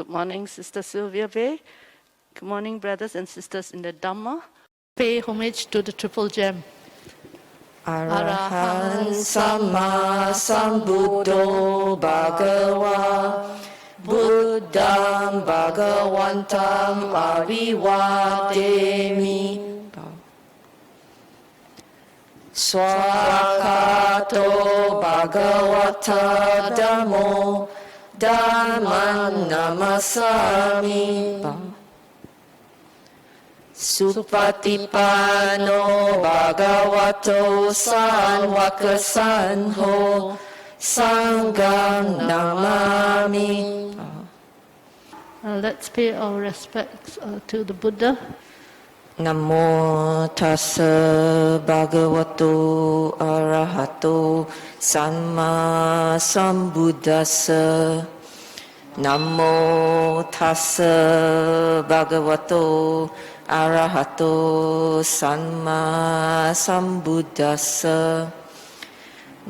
Good morning, Sister Sylvia Bay. Good morning, brothers and sisters in the Dhamma. Pay homage to the Triple Gem. Arahan Samma Sambuddho Bhagava Buddham Bhagavantam Avivademi Swakato Bhagavata Dhammo Dhamman Namasami Supatipano Bhagavato Sanwakasanho Sangham Namami. Let's pay our respects to the Buddha. Namo tassa bhagavato arahato samma sambuddhassa. Namo tassa bhagavato arahato samma sambuddhassa.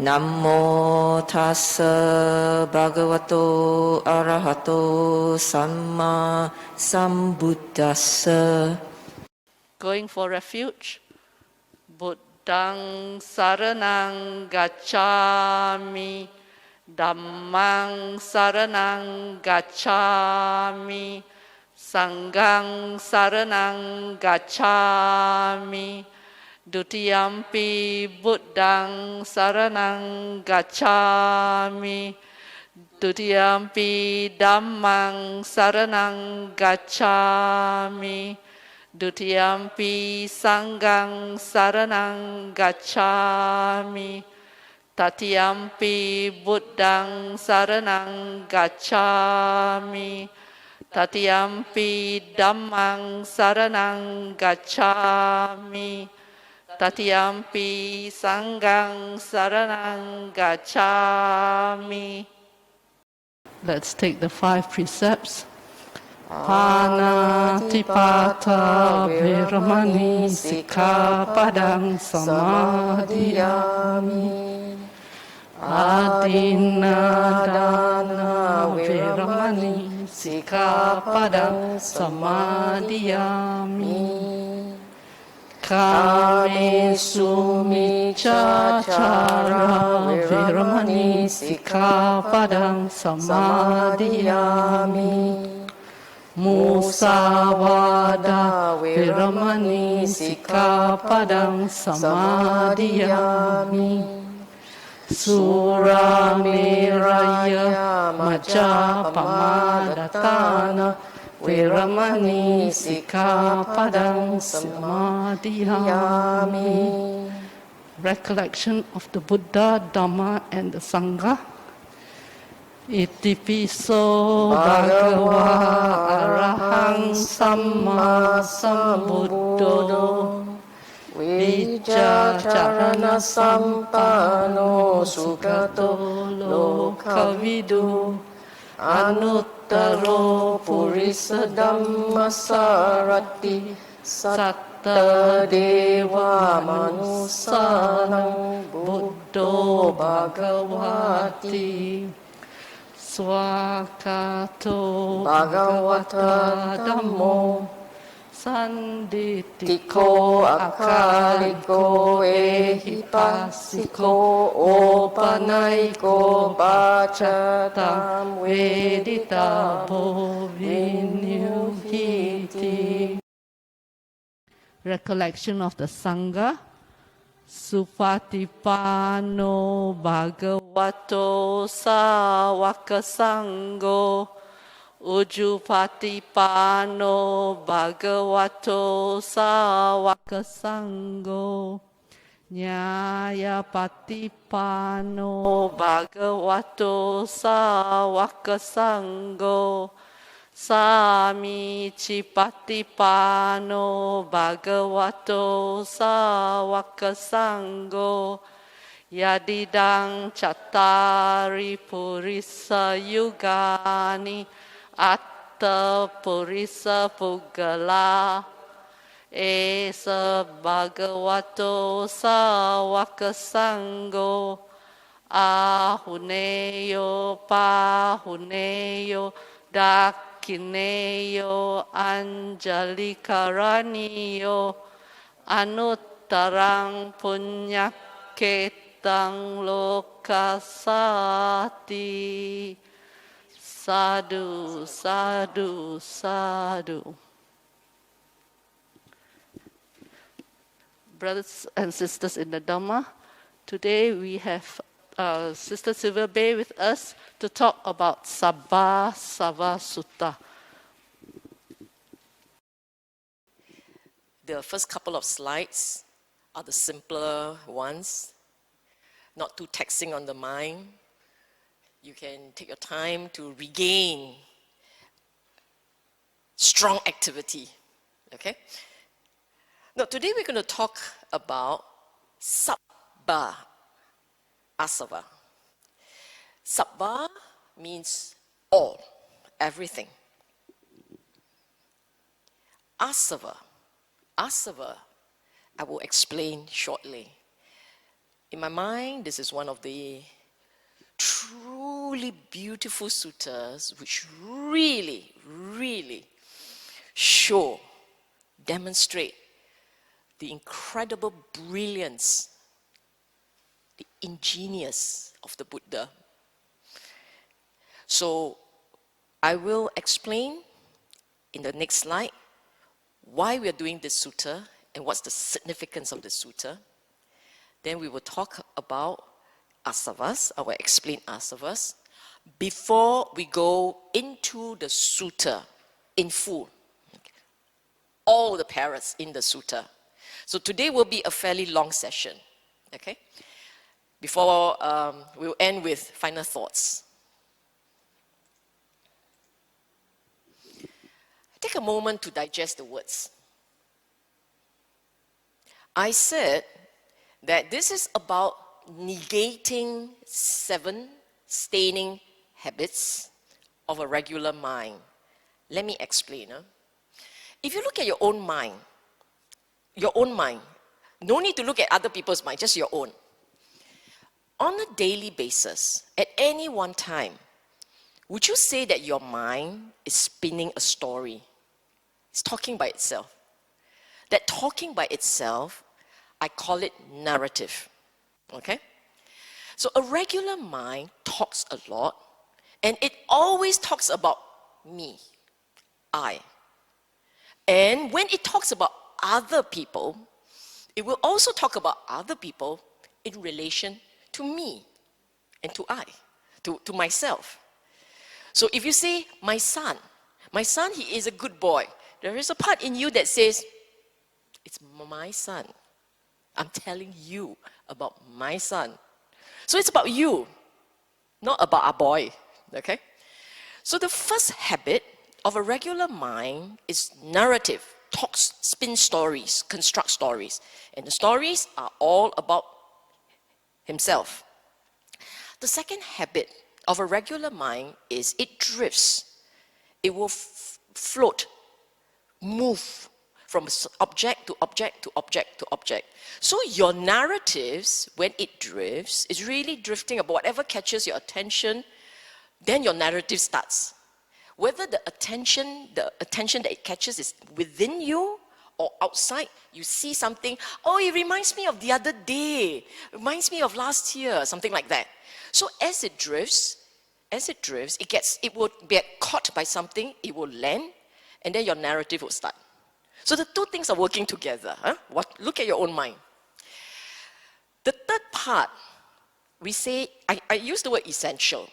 Namo tassa bhagavato arahato samma sambuddhassa. Going for refuge. Buddhang saranang gacchami. Dhammang saranang gacchami. Sanghang saranang gacchami. Dutiyampi Buddhang saranang gacchami. Dutiyampi Dhammang saranang gacchami. Dutiyampi Sanghang saranang gacchami. Tatiyampi Buddhang saranang gacchami. Tatiyampi Dhammang saranang gacchami. Tatiyampi Sanghang saranang gacchami. Let's take the 5 precepts. Panatipata Veramani Sikkhapadang Samadhiyami. Adinadana Veramani Sikkhapadang Samadhiyami. Kamesu Miccācara Veramani Sikkhapadang Samadhiyami. Musavada Veramani Sikkhapadang Samadhiyami. Surameraya Majjhapamadātana Veramani Sikkhapadang Samadhiyami. Recollection of the Buddha, Dhamma and the Sangha. Itipiso Bhagava Arahang Samma Sambuddho Vijjacārana Sampano Sugato Lokavidu Anuttaro Purisa Dhammasarati Satta Deva Manusanang Buddho Bhagavati Swakato Bhagavata Dhammo Sanditiko Akaliko Ehipasiko Opanaiko Bachatam Veditabo Vinyuhiti. Recollection of the Sangha. Supatipano Bhagavato Sāvaka Ujjupatipano Bhagavato Sāvaka Nyāyapatipano Bhagavato Sāvaka Samicipatipano Bhagavato Sāvaka Yadidang Cattari Purisa Yugani Atta Purisa Puggala Esa Bhagavato Sāvaka Ahuneyo Pahuneyo Dak kineyo anjalikaraniyo anuttarang punyaketang lokasati. Sadhu, sadhu, sadhu. Brothers and sisters in the Dhamma, today we have Sister Sylvia Bay with us to talk about Sabbāsava Sutta. The first couple of slides are the simpler ones, not too taxing on the mind. You can take your time to regain strong activity, okay? Now, today we're going to talk about Sabbāsava. Sabbā means all, everything. Āsavā, I will explain shortly. In my mind, this is one of the truly beautiful suttas which really, really demonstrate the incredible brilliance, the ingenious of the Buddha. So I will explain in the next slide why we are doing this sutta and what's the significance of the sutta. Then we will talk about āsavas, I will explain āsavas, before we go into the sutta in full. All the paras in the sutta. So today will be a fairly long session, okay? Before we'll end with final thoughts. Take a moment to digest the words. I said that this is about negating 7 staining habits of a regular mind. Let me explain. If you look at your own mind, no need to look at other people's mind, just your own. On a daily basis, at any one time, would you say that your mind is spinning a story? It's talking by itself. That talking by itself, I call it narrative. Okay? So a regular mind talks a lot, and it always talks about me, I. And when it talks about other people, it will also talk about other people in relation to me and to I, to myself. So if you say, my son, he is a good boy, there is a part in you that says, it's my son. I'm telling you about my son. So it's about you, not about our boy, okay? So the first habit of a regular mind is narrative, talks, spin stories, construct stories. And the stories are all about himself. The second habit of a regular mind is it drifts. It will float, move from object to object to object to object. So your narratives, when it drifts, is really drifting about whatever catches your attention, then your narrative starts. Whether the attention that it catches is within you or outside, you see something, oh, it reminds me of the other day, reminds me of last year, something like that. So as it drifts, it will get caught by something, it will land, and then your narrative will start. So the two things are working together. Look at your own mind. The third part, we say, I use the word essential.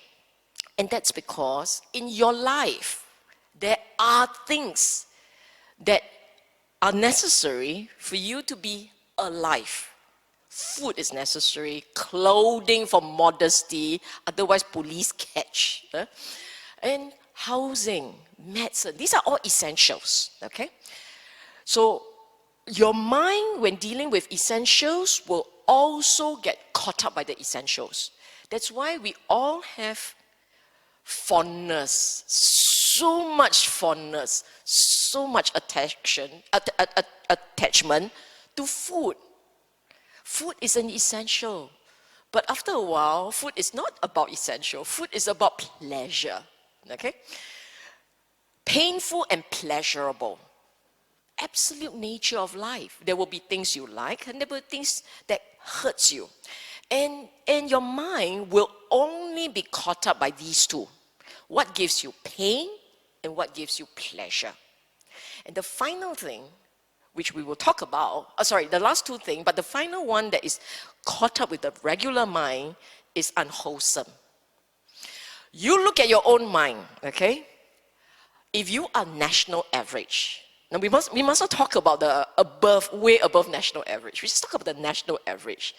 And that's because in your life, there are things that are necessary for you to be alive. Food is necessary, clothing for modesty, otherwise police catch. And housing, medicine, these are all essentials, okay? So your mind, when dealing with essentials, will also get caught up by the essentials. That's why we all have fondness, so much attachment to food. Food is an essential. But after a while, food is not about essential. Food is about pleasure, okay? painful and pleasurable. Absolute nature of life. There will be things you like and there will be things that hurts you. And your mind will only be caught up by these two. What gives you pain and what gives you pleasure. And the final thing, which we will talk about, the last two things, but the final one that is caught up with the regular mind is unwholesome. You look at your own mind, okay? If you are national average, now we must not talk about the way above national average. We just talk about the national average.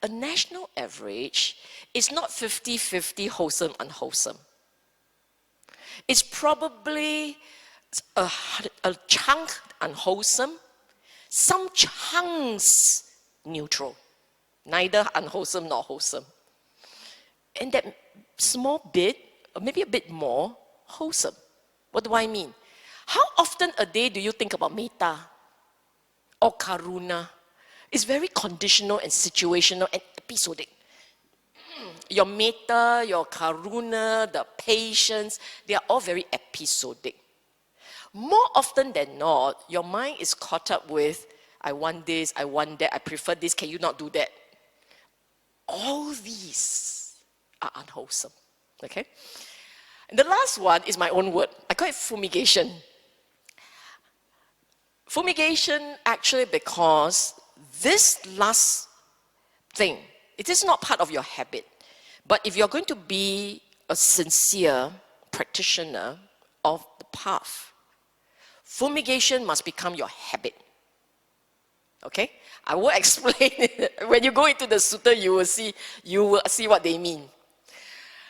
A national average is not 50-50 wholesome, unwholesome. It's probably a chunk unwholesome, some chunks neutral, neither unwholesome nor wholesome. And that small bit, or maybe a bit more, wholesome. What do I mean? How often a day do you think about metta or karuna? It's very conditional and situational and episodic. Your metta, your karuna, the patience, they are all very episodic. More often than not, your mind is caught up with, I want this, I want that, I prefer this, can you not do that? All these are unwholesome, okay? And the last one is my own word. I call it fumigation. Fumigation actually because this last thing, it is not part of your habit. But if you're going to be a sincere practitioner of the path, fumigation must become your habit. Okay? I will explain it. When you go into the sutta, you will see what they mean.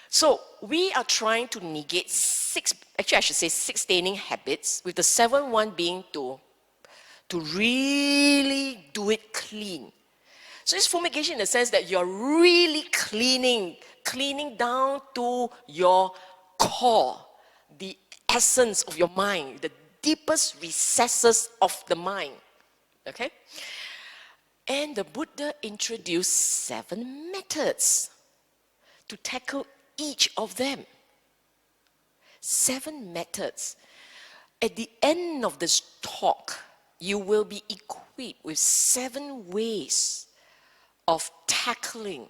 So we are trying to negate six staining habits, with the seventh one being to really do it clean. So it's fumigation in the sense that you're really cleaning down to your core, the essence of your mind, the deepest recesses of the mind. Okay? And the Buddha introduced 7 methods to tackle each of them. 7 methods. At the end of this talk, you will be equipped with 7 ways of tackling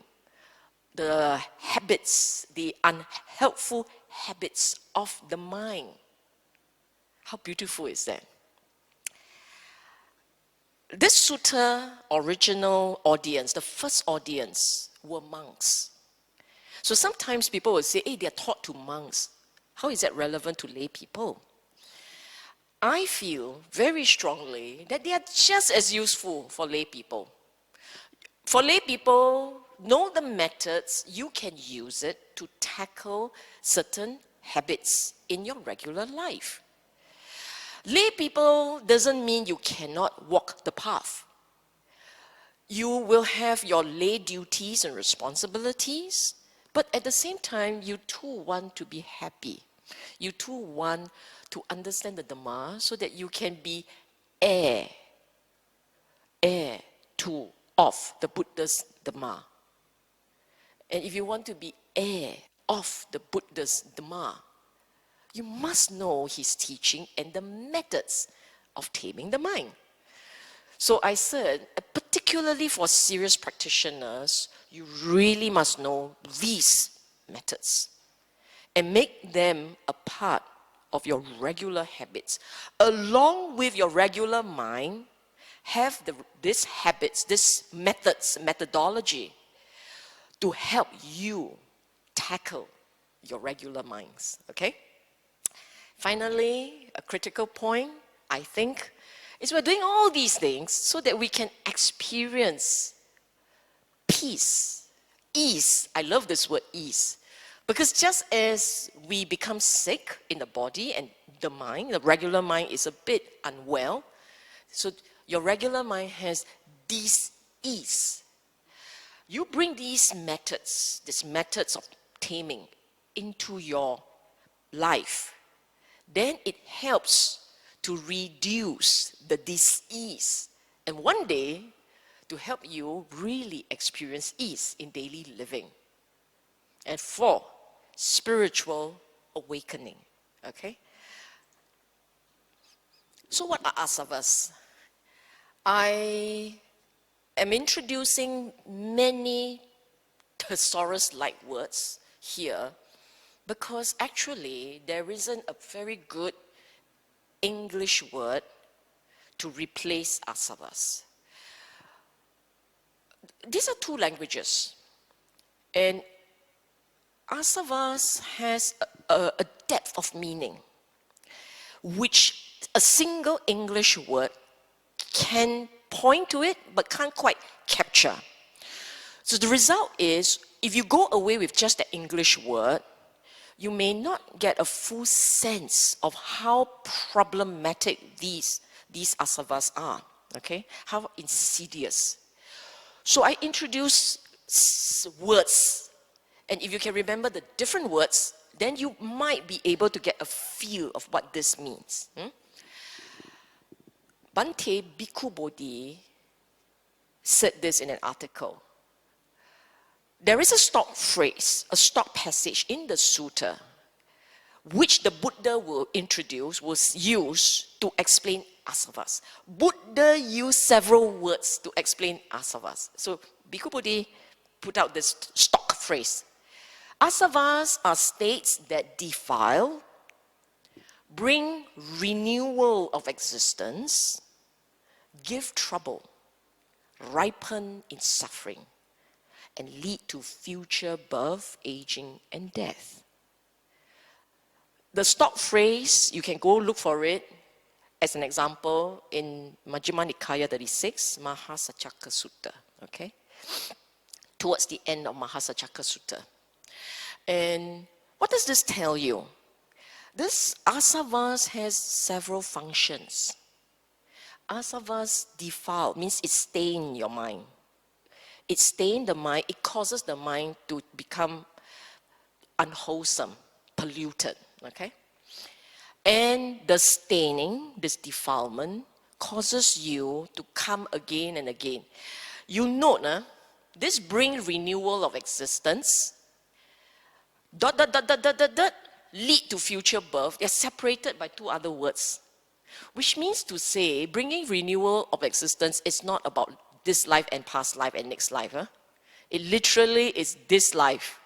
the habits, the unhelpful habits of the mind. How beautiful is that? This sutta original audience, the first audience, were monks. So sometimes people will say, hey, they are taught to monks. How is that relevant to lay people? I feel very strongly that they are just as useful for lay people. For lay people, know the methods, you can use it to tackle certain habits in your regular life. Lay people doesn't mean you cannot walk the path. You will have your lay duties and responsibilities, but at the same time, you too want to be happy. You too want to understand the Dhamma so that you can be heir of the Buddha's Dhamma. And if you want to be heir of the Buddha's Dhamma, you must know his teaching and the methods of taming the mind. So I said, particularly for serious practitioners, you really must know these methods and make them a part of your regular habits. Along with your regular mind, have these habits, these methods, methodology to help you tackle your regular minds, okay? Finally, a critical point, I think, is we're doing all these things so that we can experience peace, ease. I love this word, ease. Because just as we become sick in the body and the mind, the regular mind is a bit unwell, so your regular mind has dis-ease. You bring these methods of taming into your life, then it helps to reduce the dis-ease, and one day to help you really experience ease in daily living. And 4, spiritual awakening. Okay? So what are āsavas? I am introducing many thesaurus-like words here because actually there isn't a very good English word to replace āsavas. These are two languages, and āsavas has a depth of meaning which a single English word can point to it but can't quite capture. So the result is, if you go away with just the English word, you may not get a full sense of how problematic these āsavas are, okay? How insidious. So I introduce words, and if you can remember the different words, then you might be able to get a feel of what this means. Bhante Bhikkhu Bodhi said this in an article. There is a stock phrase, a stock passage in the sutta, which the Buddha will introduce, was used to explain āsavas. Buddha used several words to explain āsavas. So Bhikkhu Bodhi put out this stock phrase. Āsavas are states that defile, bring renewal of existence, give trouble, ripen in suffering, and lead to future birth, aging, and death. The stock phrase, you can go look for it as an example in Majjhima Nikaya 36, Mahasaccaka Sutta, okay? Towards the end of Mahasaccaka Sutta. And what does this tell you? This āsavas has several functions. Āsavas defile, means it stain your mind. It stains the mind, it causes the mind to become unwholesome, polluted, okay? And the staining, this defilement, causes you to come again and again. You note, this brings renewal of existence, lead to future birth. They're separated by two other words. Which means to say, bringing renewal of existence is not about this life and past life and next life. It literally is this life.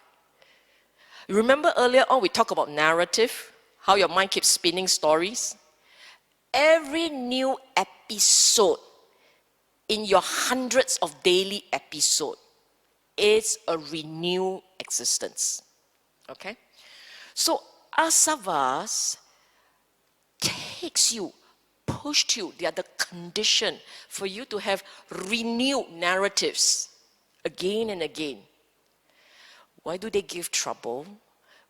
You remember earlier on we talked about narrative, how your mind keeps spinning stories? Every new episode in your hundreds of daily episodes is a renewed existence. Okay? So āsavas takes you, pushed you, they are the condition for you to have renewed narratives again and again. Why do they give trouble?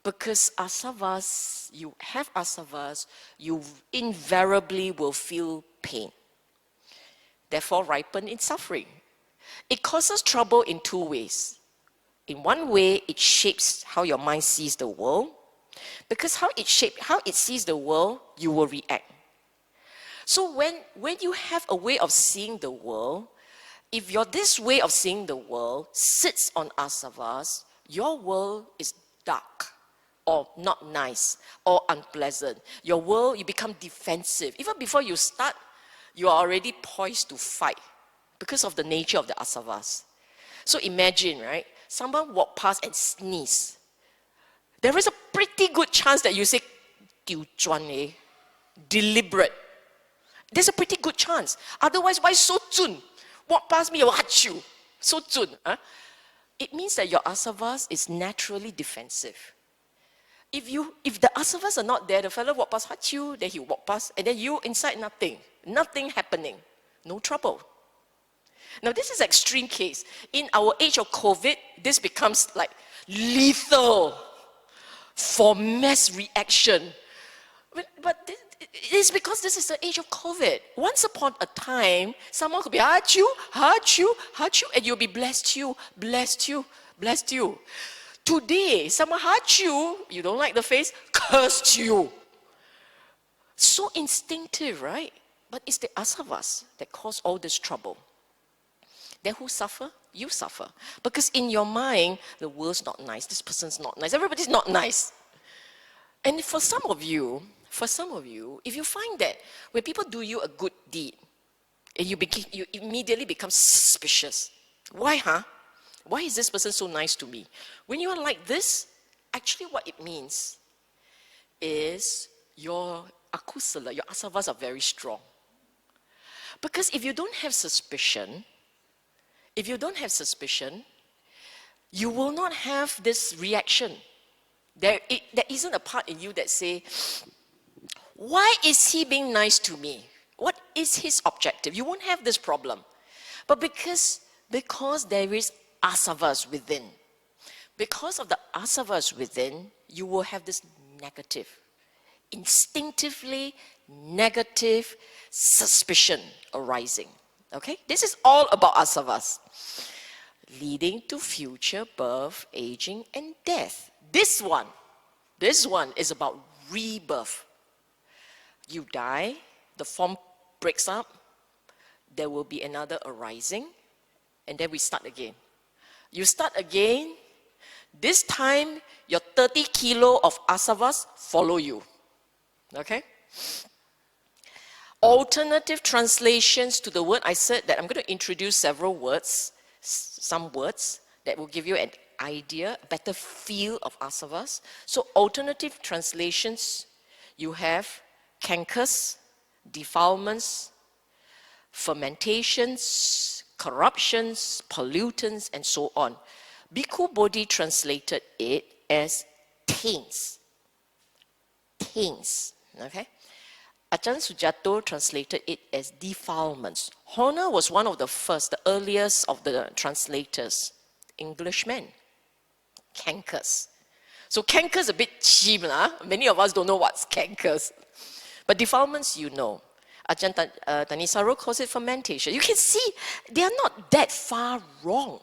Because āsavas, you have āsavas, you invariably will feel pain. Therefore ripen in suffering. It causes trouble in two ways. In one way, it shapes how your mind sees the world. Because how it sees the world, you will react. So when you have a way of seeing the world, if this way of seeing the world sits on āsavas, your world is dark or not nice or unpleasant. Your world, you become defensive. Even before you start, you are already poised to fight because of the nature of the āsavas. So imagine, right? Someone walk past and sneeze. There is a pretty good chance that you say, "Diu chuan eh," deliberate. There's a pretty good chance. Otherwise, why so zun? Walk past me, I'll hurt you. So zun. It means that your āsavas is naturally defensive. If the āsavas are not there, the fellow walk past, hurt you, then he walk past, and then you inside nothing happening, no trouble. Now this is an extreme case. In our age of COVID, this becomes like lethal for mass reaction. But it is because this is the age of COVID. Once upon a time, someone could be hurt you, and you'll be blessed you. Today, someone hurt you, you don't like the face, cursed you. So instinctive, right? But it's the āsavas that cause all this trouble. Then who suffer? You suffer. Because in your mind, the world's not nice, this person's not nice, everybody's not nice. And for some of you, for some of you, if you find that when people do you a good deed, and you immediately become suspicious. Why, huh? Why is this person so nice to me? When you are like this, actually what it means is your akusala, your āsavas are very strong. Because if you don't have suspicion, you will not have this reaction. There isn't a part in you that say, why is he being nice to me? What is his objective? You won't have this problem. But because there is āsavas within, because of the āsavas within, you will have this negative, instinctively negative suspicion arising. Okay? This is all about āsavas, leading to future birth, aging, and death. This one is about rebirth. You die, the form breaks up, there will be another arising, and then we start again. You start again, this time your 30 kilo of āsavas follow you. Okay? Alternative translations to the word, I said that I'm going to introduce several words, some words that will give you an idea, a better feel of āsavas. So alternative translations, you have cankers, defilements, fermentations, corruptions, pollutants, and so on. Bhikkhu Bodhi translated it as taints. Taints, okay? Ajahn Sujato translated it as defilements. Horner was one of the first, the earliest of the translators, Englishmen. Cankers. So cankers a bit cheap, many of us don't know what's cankers. But defilements, you know. Ajahn Thanissaro calls it fermentation. You can see they are not that far wrong.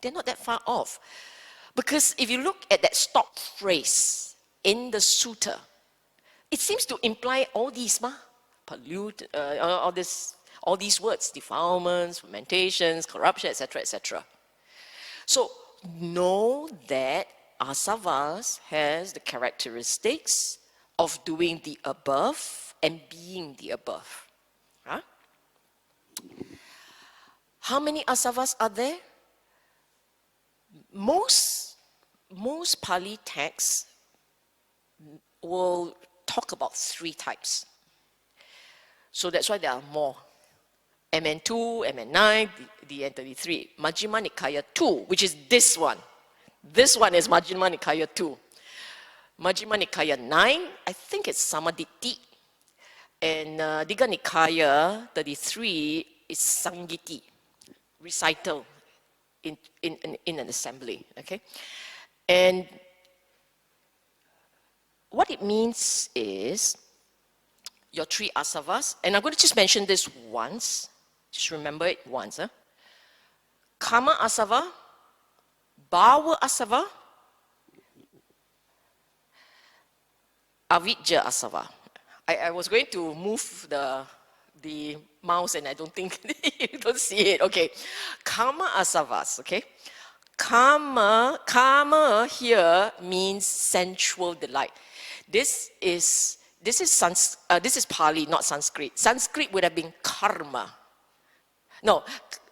They're not that far off. Because if you look at that stop phrase in the sutta, it seems to imply all these, pollute, all these words, defilements, fermentations, corruption, etc., etc. So know that āsavas has the characteristics of doing the above and being the above. Huh? How many āsavas are there? Most Pali texts will talk about 3 types. So that's why there are more. MN2, MN9, DN33. Majjhima Nikaya 2, which is this one. This one is Majjhima Nikaya 2. Majjhima Nikaya 9, I think it's Samaditthi. And Digha Nikaya 33 is Sangiti, recital in an assembly. Okay? And what it means is your 3 āsavas, and I'm going to just mention this once, just remember it once. Kāmāsava, bhavāsava, avijjāsava. I was going to move the mouse and I don't think you don't see it. Okay, kāmāsavas. Okay, kāma here means sensual delight. This is Pali, not Sanskrit. Sanskrit would have been karma. No,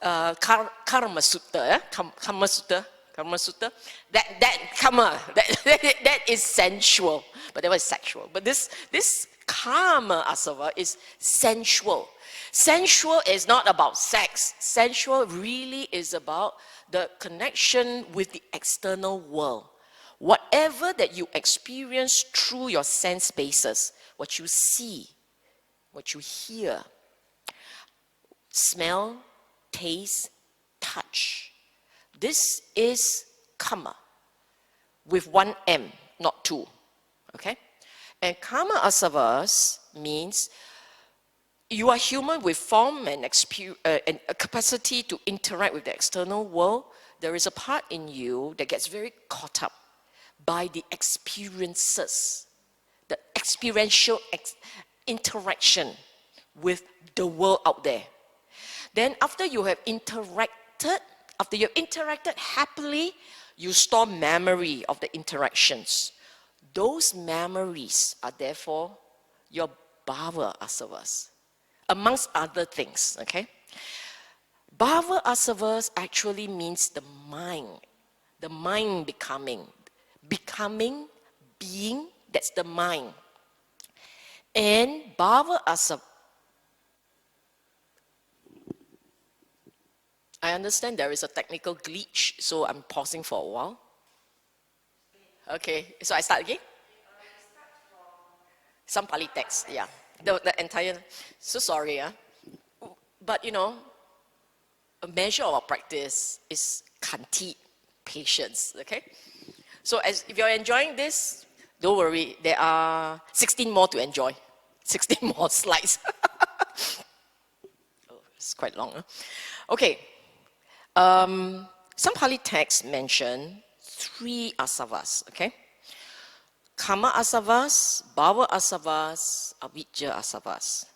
karma sutta. Karma sutta. That is sensual, but that was sexual. But this kāmāsava is sensual. Sensual is not about sex. Sensual really is about the connection with the external world. Whatever that you experience through your sense bases, what you see, what you hear, smell, taste, touch. This is karma with 1 M, not 2. Okay? And kāmāsavas means you are human with form and a capacity to interact with the external world. There is a part in you that gets very caught up by the experiences, the experiential interaction with the world out there. Then after you have interacted happily, you store memory of the interactions. Those memories are therefore your bhavāsavas, amongst other things, okay? Bhavāsavas actually means the mind becoming, being, that's the mind. And bhavāsava, I understand there is a technical glitch, so I'm pausing for a while. Okay, so I start again? Some Pali text, yeah. The entire, so sorry, yeah. But you know, a measure of our practice is khanti, patience, okay? So if you're enjoying this, don't worry, there are 16 more to enjoy. 16 more slides. Oh, it's quite long, huh? Okay. Some Pali texts mention 3 āsavas, okay? Kāmāsavas, bhavāsavas, avijjāsavas.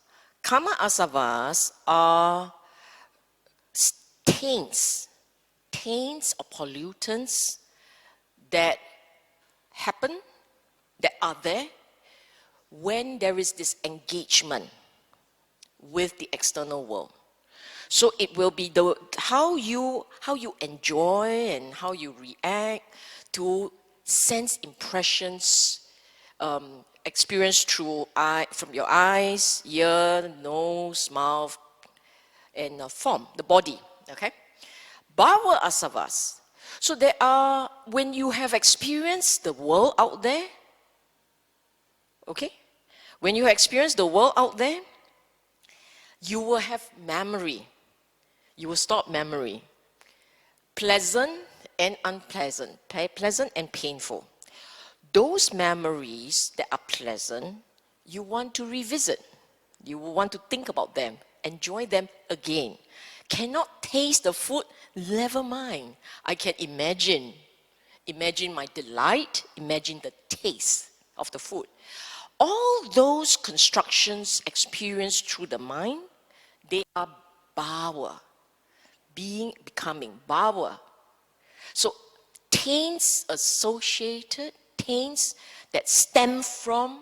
Kāmāsavas are taints or pollutants that happen, that are there when there is this engagement with the external world. So it will be how you enjoy and how you react to sense impressions experienced from your eyes, ear, nose, mouth, and form, the body, okay? Bhavāsavas. So there are, when you have experienced the world out there, okay? When you experience the world out there, you will have memory. You will stop memory. Pleasant and unpleasant, pleasant and painful. Those memories that are pleasant, you want to revisit. You will want to think about them, enjoy them again. Cannot taste the food, never mind. I can imagine my delight, imagine the taste of the food. All those constructions experienced through the mind, they are bhava, becoming, bhava. So taints associated, taints that stem from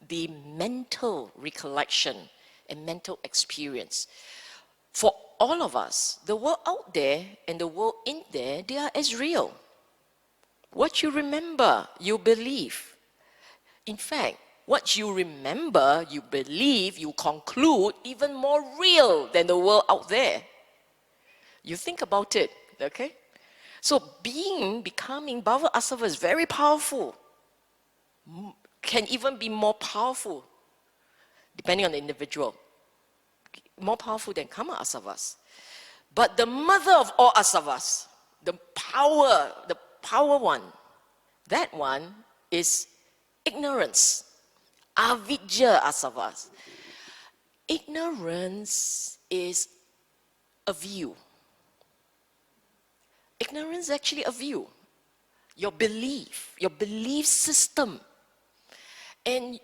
the mental recollection and mental experience. For all of us, the world out there and the world in there, they are as real. What you remember, you believe. In fact, what you remember, you believe, you conclude even more real than the world out there. You think about it, okay? So becoming bhavāsava is very powerful. Can even be more powerful, depending on the individual. More powerful than kāmāsavas. But the mother of all āsavas, the power one, that one is ignorance. Avijjāsava. Ignorance is a view. Ignorance is actually a view. Your belief system. And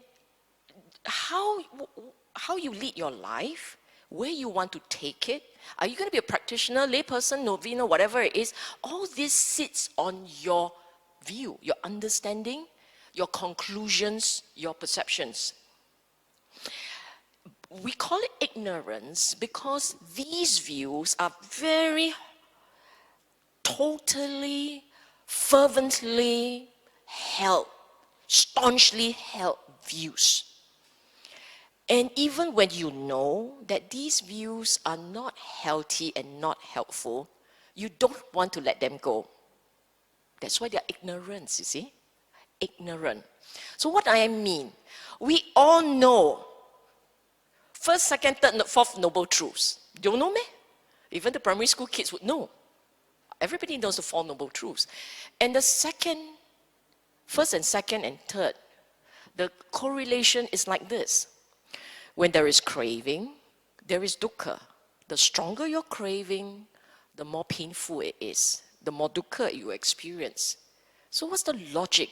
how you lead your life, where you want to take it. Are you going to be a practitioner, layperson, novena, whatever it is? All this sits on your view, your understanding, your conclusions, your perceptions. We call it ignorance because these views are very totally, fervently held, staunchly held views. And even when you know that these views are not healthy and not helpful, you don't want to let them go. That's why they're ignorance, you see? Ignorant. So what I mean, we all know first, second, third, fourth noble truths. Don't know me? Even the primary school kids would know. Everybody knows the 4 noble truths. And the first and second and third, the correlation is like this. When there is craving, there is dukkha. The stronger your craving, the more painful it is. The more dukkha you experience. So what's the logic?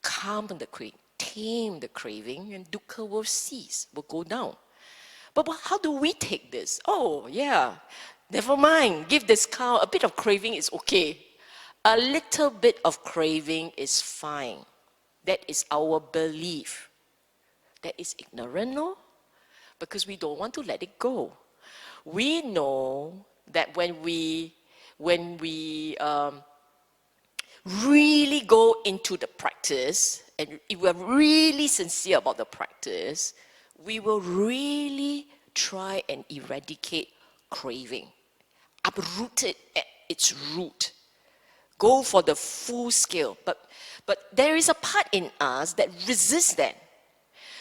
Calm the craving, tame the craving, and dukkha will cease, will go down. But how do we take this? Oh, yeah, never mind. Give this cow a bit of craving is okay. A little bit of craving is fine. That is our belief. that is ignorant, no? Because we don't want to let it go. We know that when we really go into the practice, and if we're really sincere about the practice, we will really try and eradicate craving, uproot it at its root, go for the full scale. But there is a part in us that resists that.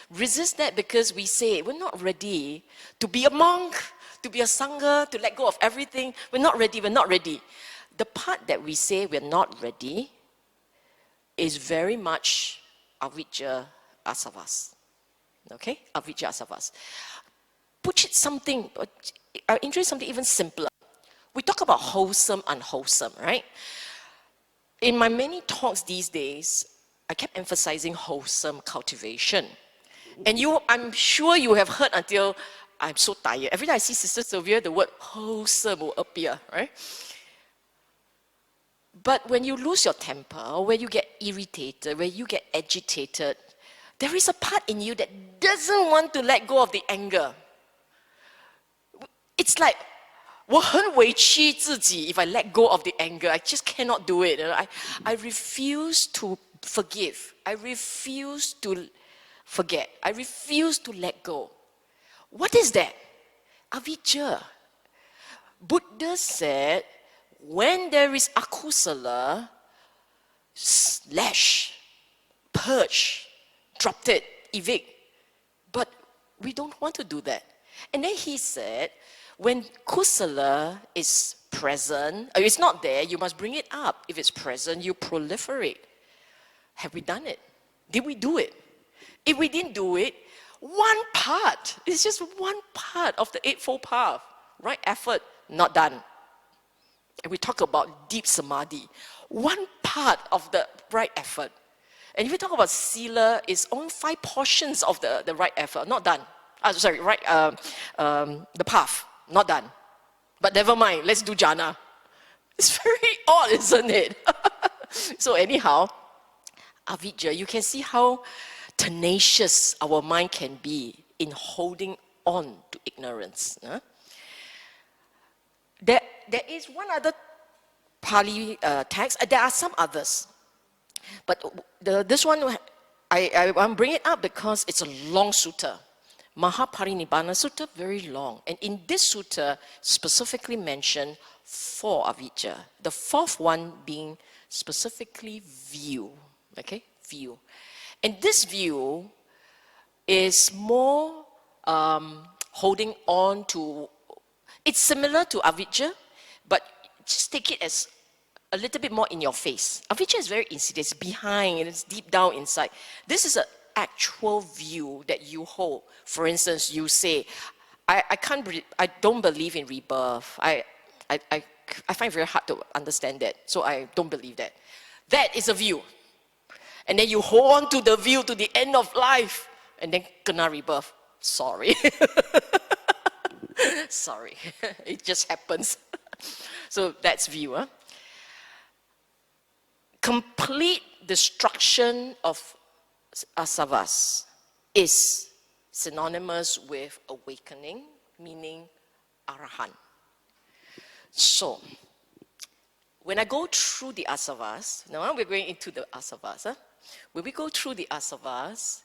Resists that because we say we're not ready to be a monk, to be a sangha, to let go of everything. We're not ready, we're not ready. The part that we say we're not ready is very much avijjāsavas. Okay? Avijjāsavas. Put it something, I'm interested in something even simpler. We talk about wholesome, unwholesome, right? In my many talks these days, I kept emphasizing wholesome cultivation. And I'm sure you have heard until I'm so tired. Every time I see Sister Sylvia, the word wholesome will appear, right? But when you lose your temper, or when you get irritated, when you get agitated, there is a part in you that doesn't want to let go of the anger. It's like, 我很委屈自己 if I let go of the anger. I just cannot do it. I refuse to forgive. I refuse to forget. I refuse to let go. What is that? Avijja. Buddha said, when there is akusala, slash, purge, drop it, evict. But we don't want to do that. And then he said, when kusala is present, if it's not there, you must bring it up. If it's present, you proliferate. Have we done it? Did we do it? If we didn't do it, one part, it's just one part of the Eightfold Path. Right effort, not done. And we talk about deep samadhi. One part of the right effort. And if we talk about sila, it's only 5 portions of the right effort, not done. The path, not done. But never mind, let's do jhana. It's very odd, isn't it? So anyhow, avijja, you can see how tenacious our mind can be in holding on to ignorance. Huh? There is one other Pali text. There are some others. But this one, I'm bringing it up because it's a long sutta. Mahaparinibana Sutta, very long. And in this sutta, specifically mentioned 4 avijja. The 4th one being specifically view. Okay? View. And this view is more holding on to, it's similar to avijja, but just take it as a little bit more in your face. Avijja is very insidious, behind, and it's deep down inside. This is an actual view that you hold. For instance, you say, I don't believe in rebirth. I find it very hard to understand that, so I don't believe that. That is a view. And then you hold on to the view to the end of life, and then kena rebirth. Sorry. Sorry. It just happens. So that's view. Huh? Complete destruction of āsavas is synonymous with awakening, meaning arahant. So, when I go through the āsavas, now we're going into the āsavas. Huh? When we go through the āsavas,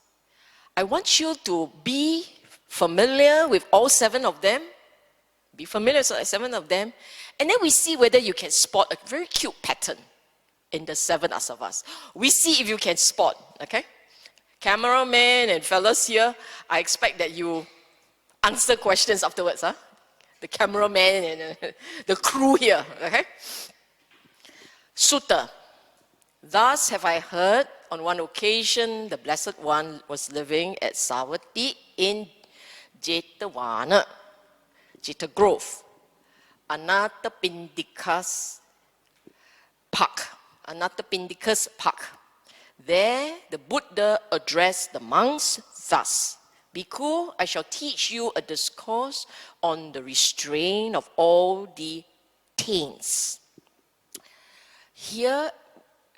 I want you to be familiar with all 7 of them. Be familiar with all 7 of them. And then we see whether you can spot a very cute pattern in the 7 āsavas. We see if you can spot, okay? Cameraman and fellas here, I expect that you answer questions afterwards, huh? The cameraman and the crew here, okay? Sutta. Thus have I heard, on one occasion, the Blessed One was living at Savatthi in Jetavana, Jeta Grove, Anathapindika's park. Anathapindika's park. There, the Buddha addressed the monks thus: Bhikkhu, I shall teach you a discourse on the restraint of all the taints. Here,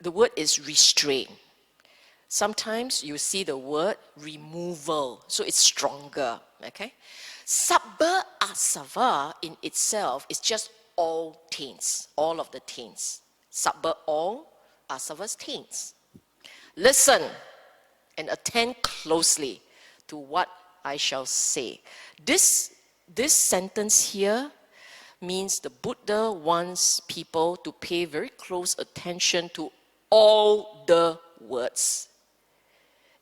the word is restraint. Sometimes you see the word removal, so it's stronger, okay? Sabbāsava in itself is just all taints, all of the taints. Sabbā, all, āsavas, taints. Listen and attend closely to what I shall say. This sentence here means the Buddha wants people to pay very close attention to all the words.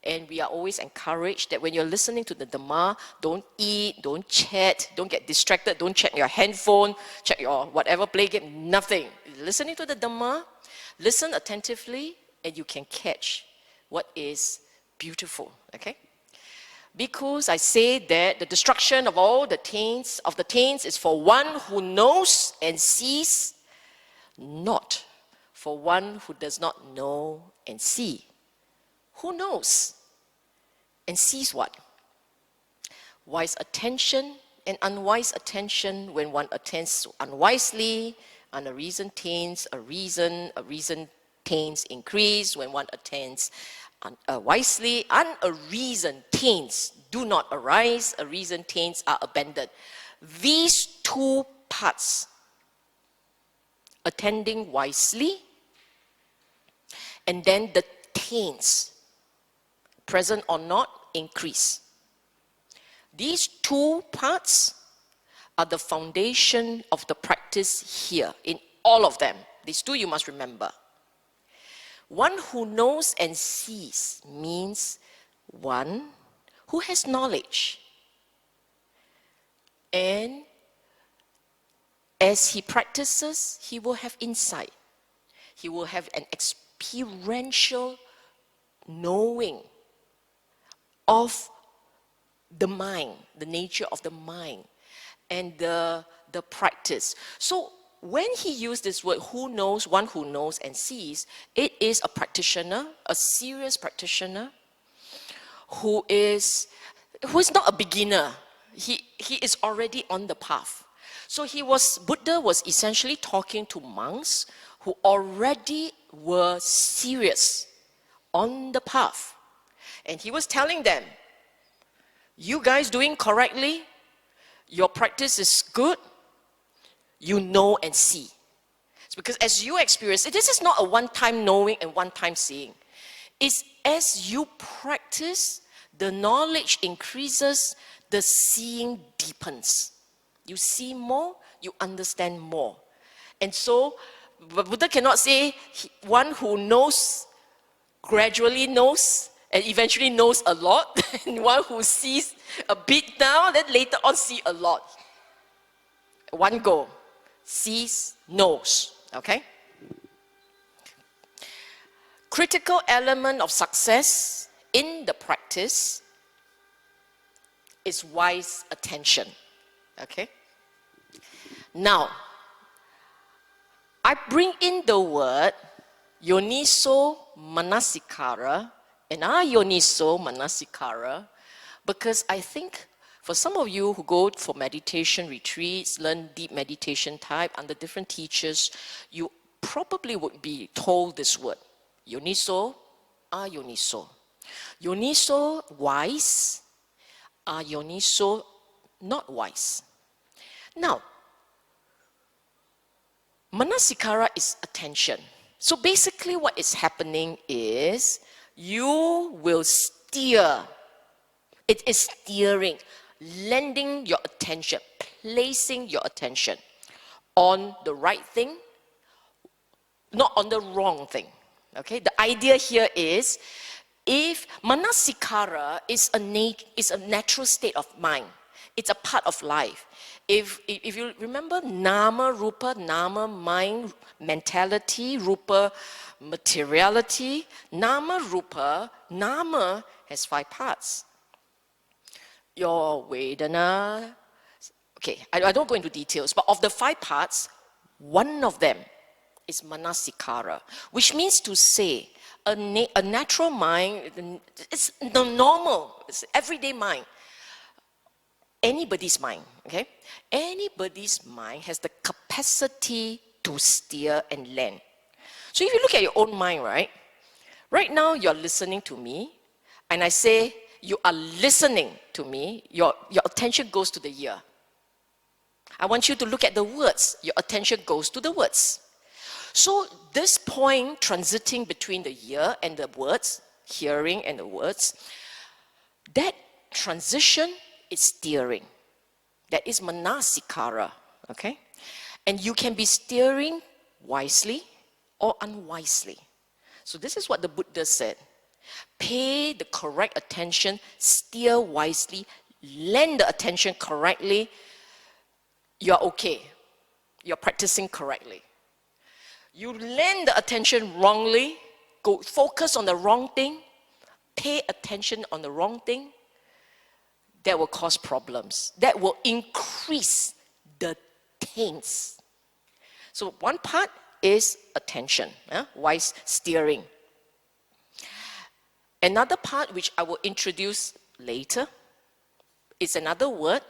And we are always encouraged that when you're listening to the Dhamma, don't eat, don't chat, don't get distracted, don't check your handphone, check your whatever, play game, nothing. Listening to the Dhamma, listen attentively, and you can catch what is beautiful, okay? Because I say that the destruction of all the taints, is for one who knows and sees, not for one who does not know and see. Who knows and sees what? Wise attention and unwise attention. When one attends unwisely, unarisen taints, a reason taints increase. When one attends wisely, unarisen taints do not arise, arisen taints are abandoned. These two parts, attending wisely, and then the taints, present or not, increase. These two parts are the foundation of the practice here, in all of them. These two you must remember. One who knows and sees means one who has knowledge. And as he practices, he will have insight. He will have an experiential knowing of the mind, the nature of the mind, and the practice. So when he used this word, who knows, one who knows and sees, it is a practitioner, a serious practitioner, who is not a beginner. He is already on the path. So Buddha was essentially talking to monks who already were serious on the path. And he was telling them, you guys doing correctly, your practice is good, you know and see. It's because as you experience it, this is not a one-time knowing and one-time seeing. It's as you practice, the knowledge increases, the seeing deepens. You see more, you understand more. And so, Buddha cannot say one who knows, gradually knows, and eventually knows a lot, and one who sees a bit now, then later on see a lot. One go. Sees, knows. Okay? Critical element of success in the practice is wise attention. Okay? Now, I bring in the word yoniso manasikara and ayoniso manasikara because I think for some of you who go for meditation retreats, learn deep meditation type under different teachers, you probably would be told this word. Yoniso, ayoniso. Yoniso, wise. Ayoniso, not wise. Now, manasikara is attention. So basically what is happening is you will steer. It is steering, lending your attention, placing your attention on the right thing, not on the wrong thing. Okay? The idea here is, if manasikara is a natural state of mind, it's a part of life. If you remember nama, rupa, nama, mind, mentality, rupa, materiality, nama, rupa, nama has 5 parts. Your vedana, okay, I don't go into details, but of the 5 parts, one of them is manasikara, which means to say a natural mind, it's the normal, it's everyday mind. Anybody's mind, okay? Anybody's mind has the capacity to steer and land. So if you look at your own mind, right? Right now, you're listening to me, and I say, you are listening to me, your attention goes to the ear. I want you to look at the words. Your attention goes to the words. So this point transiting between the ear and the words, hearing and the words, that transition is steering. That is manasikara, okay? And you can be steering wisely or unwisely. So this is what the Buddha said. Pay the correct attention, steer wisely, lend the attention correctly, you're okay. You're practicing correctly. You lend the attention wrongly, go focus on the wrong thing, pay attention on the wrong thing, that will cause problems. That will increase the taints. So one part is attention, wise steering. Another part which I will introduce later is another word,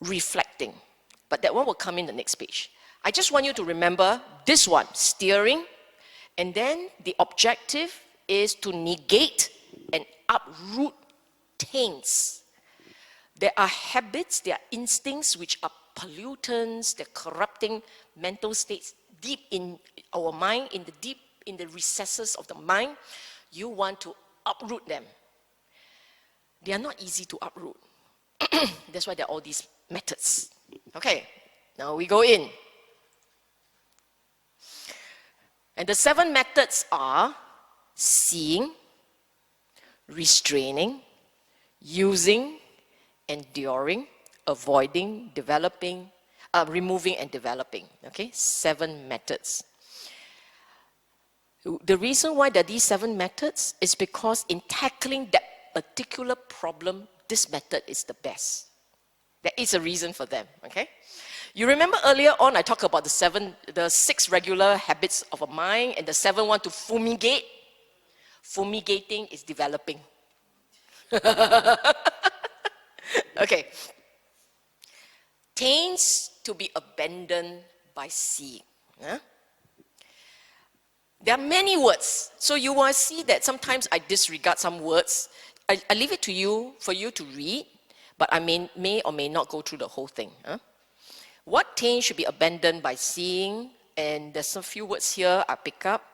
reflecting. But that one will come in the next page. I just want you to remember this one, steering, and then the objective is to negate and uproot taints. There are habits, there are instincts which are pollutants, they're corrupting mental states deep in our mind, in the recesses of the mind. You want to uproot them. They are not easy to uproot. That's why there are all these methods. Okay, now we go in. And the 7 methods are seeing, restraining, using, enduring, avoiding, developing, removing and developing. Okay, 7 methods. The reason why there are these 7 methods is because in tackling that particular problem, this method is the best. There is a reason for them, okay? You remember earlier on I talked about the 6 regular habits of a mind and the 7 want to fumigate. Fumigating is developing. Okay. Taints to be abandoned by seeing. Huh? There are many words. So you will see that sometimes I disregard some words. I leave it to you, for you to read, but I may or may not go through the whole thing. Huh? What taint should be abandoned by seeing? And there's a few words here I pick up.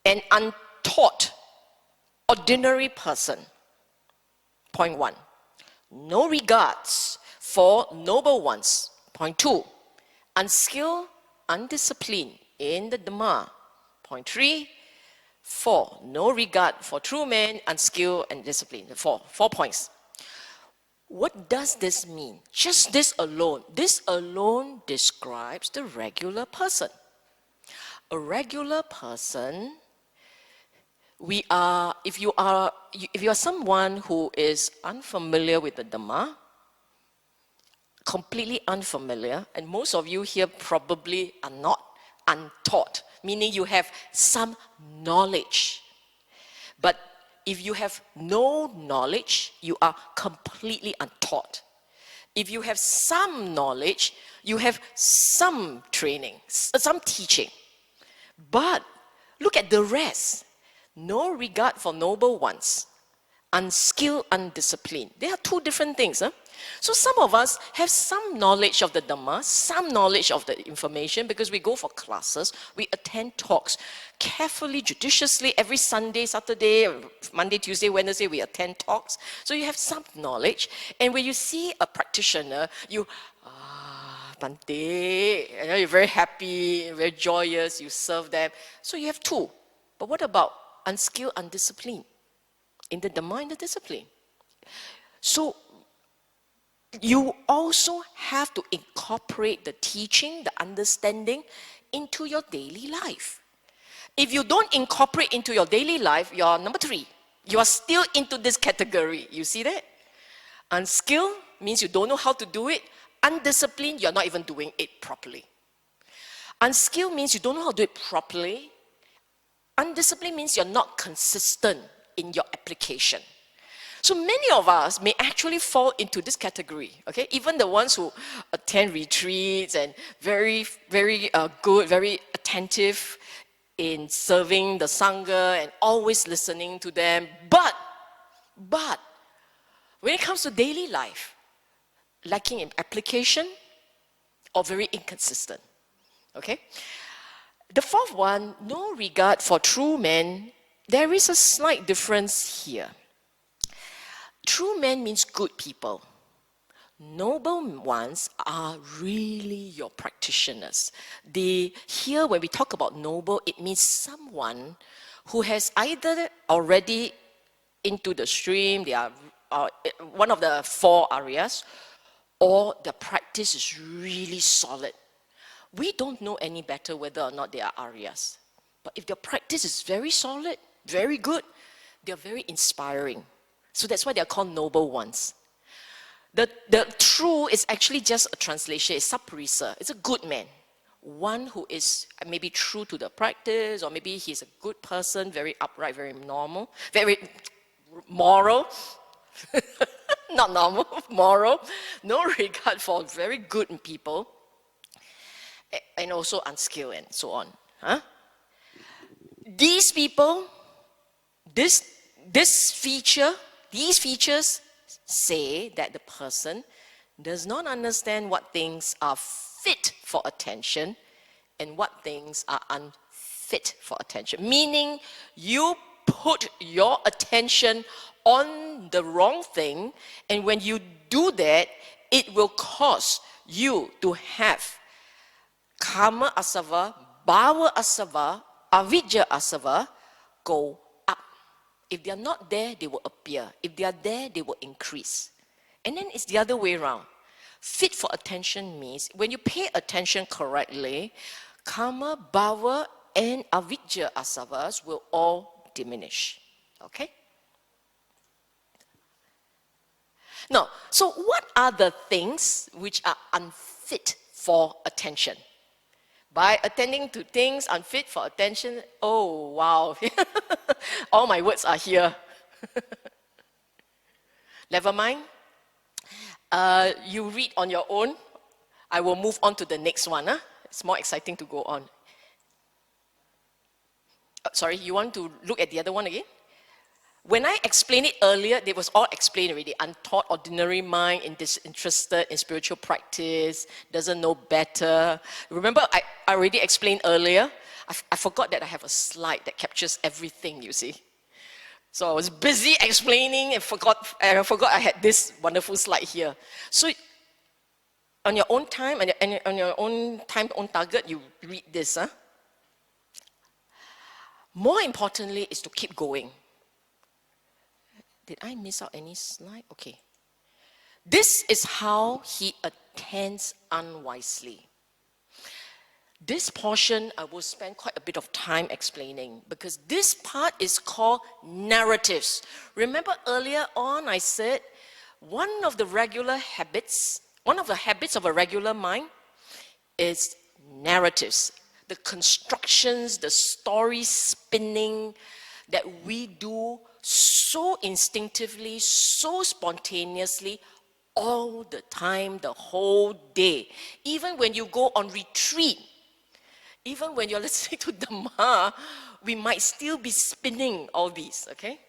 An untaught, ordinary person. Point 1. No regards for noble ones. Point 2. Unskilled, undisciplined in the Dhamma. Point 3. 4. No regard for true men, unskilled and disciplined. 4 points. What does this mean? Just this alone. This alone describes the regular person. A regular person, if you are someone who is unfamiliar with the Dhamma, completely unfamiliar, and most of you here probably are not untaught, meaning you have some knowledge. But if you have no knowledge, you are completely untaught. If you have some knowledge, you have some training, some teaching. But look at the rest. No regard for noble ones, unskilled, undisciplined. They are 2 different things. Huh? So some of us have some knowledge of the Dhamma, some knowledge of the information because we go for classes, we attend talks carefully, judiciously, every Sunday, Saturday, Monday, Tuesday, Wednesday, we attend talks. So you have some knowledge. And when you see a practitioner, you, Bante, you're very happy, very joyous, you serve them. So you have 2. But what about unskilled, undisciplined? In the Dhamma, in the discipline. So you also have to incorporate the teaching, the understanding into your daily life. If you don't incorporate into your daily life, you're number 3. You are still into this category. You see that? Unskilled means you don't know how to do it. Undisciplined, you're not even doing it properly. Unskilled means you don't know how to do it properly. Undisciplined means you're not consistent in your application. So many of us may actually fall into this category, okay? Even the ones who attend retreats and very, very good, very attentive in serving the Sangha and always listening to them. But, when it comes to daily life, lacking in application or very inconsistent. Okay? The fourth one, no regard for true men. There is a slight difference here. True men means good people. Noble ones are really your practitioners. Here, when we talk about noble, it means someone who has either already into the stream, they are one of the 4 areas, or the practice is really solid. We don't know any better whether or not they are aryas. But if their practice is very solid, very good, they're very inspiring. So that's why they're called noble ones. The true is actually just a translation. It's saparisa. It's a good man. One who is maybe true to the practice, or maybe he's a good person, very upright, very normal, very moral. Not normal, moral. No regard for very good people. And also unskilled and so on. Huh? These people, these features say that the person does not understand what things are fit for attention and what things are unfit for attention. Meaning, you put your attention on the wrong thing, and when you do that, it will cause you to have kāmāsava, bhavāsava, avijjāsava go up. If they are not there, they will appear. If they are there, they will increase. And then it's the other way around. Fit for attention means when you pay attention correctly, karma, bhava, and avijjāsavas will all diminish. Okay? Now, so what are the things which are unfit for attention? By attending to things unfit for attention, oh wow, all my words are here. Never mind. You read on your own. I will move on to the next one. Huh? It's more exciting to go on. Sorry, you want to look at the other one again? When I explained it earlier, it was all explained already. Untaught, ordinary mind, disinterested in spiritual practice, doesn't know better. Remember, I already explained earlier. I forgot that I have a slide that captures everything, you see. So I was busy explaining and I forgot I had this wonderful slide here. So on your own time, and on your own time, own target, you read this. Huh? More importantly is to keep going. Did I miss out any slide? Okay. This is how he attends unwisely. This portion I will spend quite a bit of time explaining because this part is called narratives. Remember earlier on I said one of the habits of a regular mind is narratives. The constructions, the story spinning that we do so instinctively, so spontaneously, all the time, the whole day. Even when you go on retreat, even when you're listening to Dhamma, we might still be spinning all these, okay?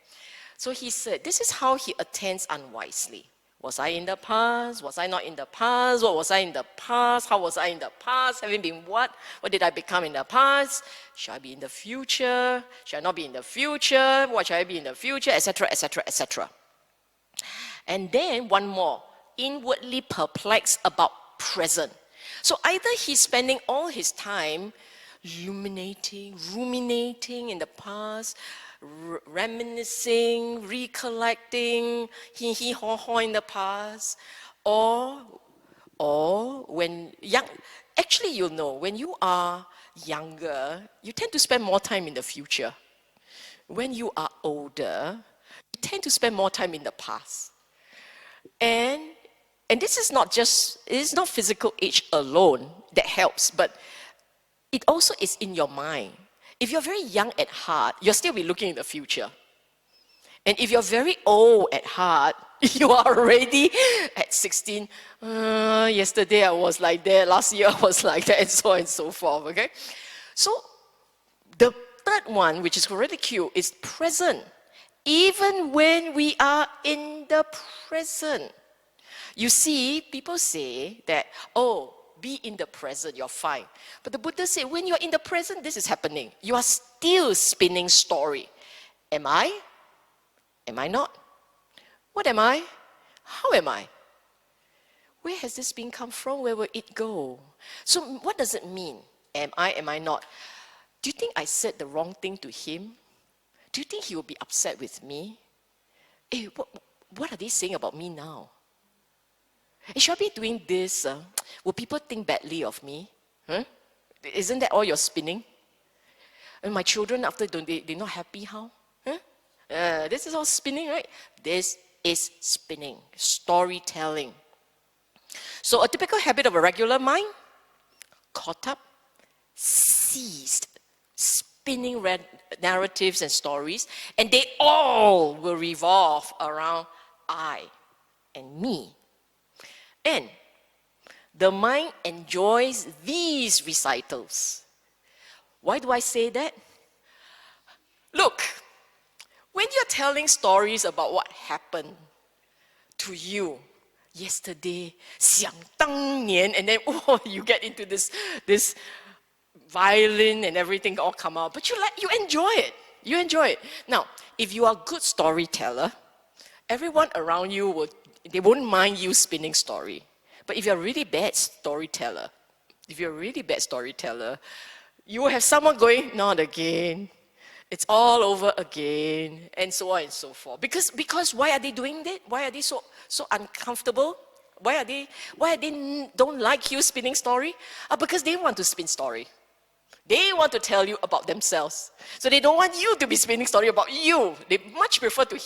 So he said, this is how he attends unwisely. Was I in the past? Was I not in the past? What was I in the past? How was I in the past? Having been what? What did I become in the past? Should I be in the future? Should I not be in the future? What should I be in the future? Etc., etc., etc. And then one more, inwardly perplexed about present. So either he's spending all his time ruminating in the past, reminiscing, recollecting, haw in the past, or when young, actually you know, when you are younger, you tend to spend more time in the future. When you are older, you tend to spend more time in the past. And this is not just, it is not physical age alone that helps, but it also is in your mind. If you're very young at heart, you'll still be looking in the future. And if you're very old at heart, you are already at 16. Yesterday I was like that, last year I was like that, and so on and so forth, okay? So The third one, which is really cute, is present. Even when we are in the present. You see, people say that, oh, be in the present, you're fine. But the Buddha said, when you're in the present, this is happening. You are still spinning story. Am I? Am I not? What am I? How am I? Where has this been come from? Where will it go? So what does it mean? Am I not? Do you think I said the wrong thing to him? Do you think he will be upset with me? Hey, what are they saying about me now? Hey, should I be doing this? Will people think badly of me? Huh? Isn't that all you're spinning? And my children, after they're not happy, how? Huh? This is all spinning, right? This is spinning, storytelling. So a typical habit of a regular mind, caught up, seized, spinning narratives and stories, and they all will revolve around I and me. And the mind enjoys these recitals. Why do I say that? Look, when you're telling stories about what happened to you yesterday, 想当年, and then oh, you get into this violin and everything all come out, but you enjoy it. You enjoy it. Now, if you are a good storyteller, everyone around you they won't mind you spinning story. But if you're a really bad storyteller, you will have someone going, not again. It's all over again, and so on and so forth. Because why are they doing that? Why are they so uncomfortable? Why they don't like you spinning story? Because they want to spin story. They want to tell you about themselves. So they don't want you to be spinning story about you. They much prefer to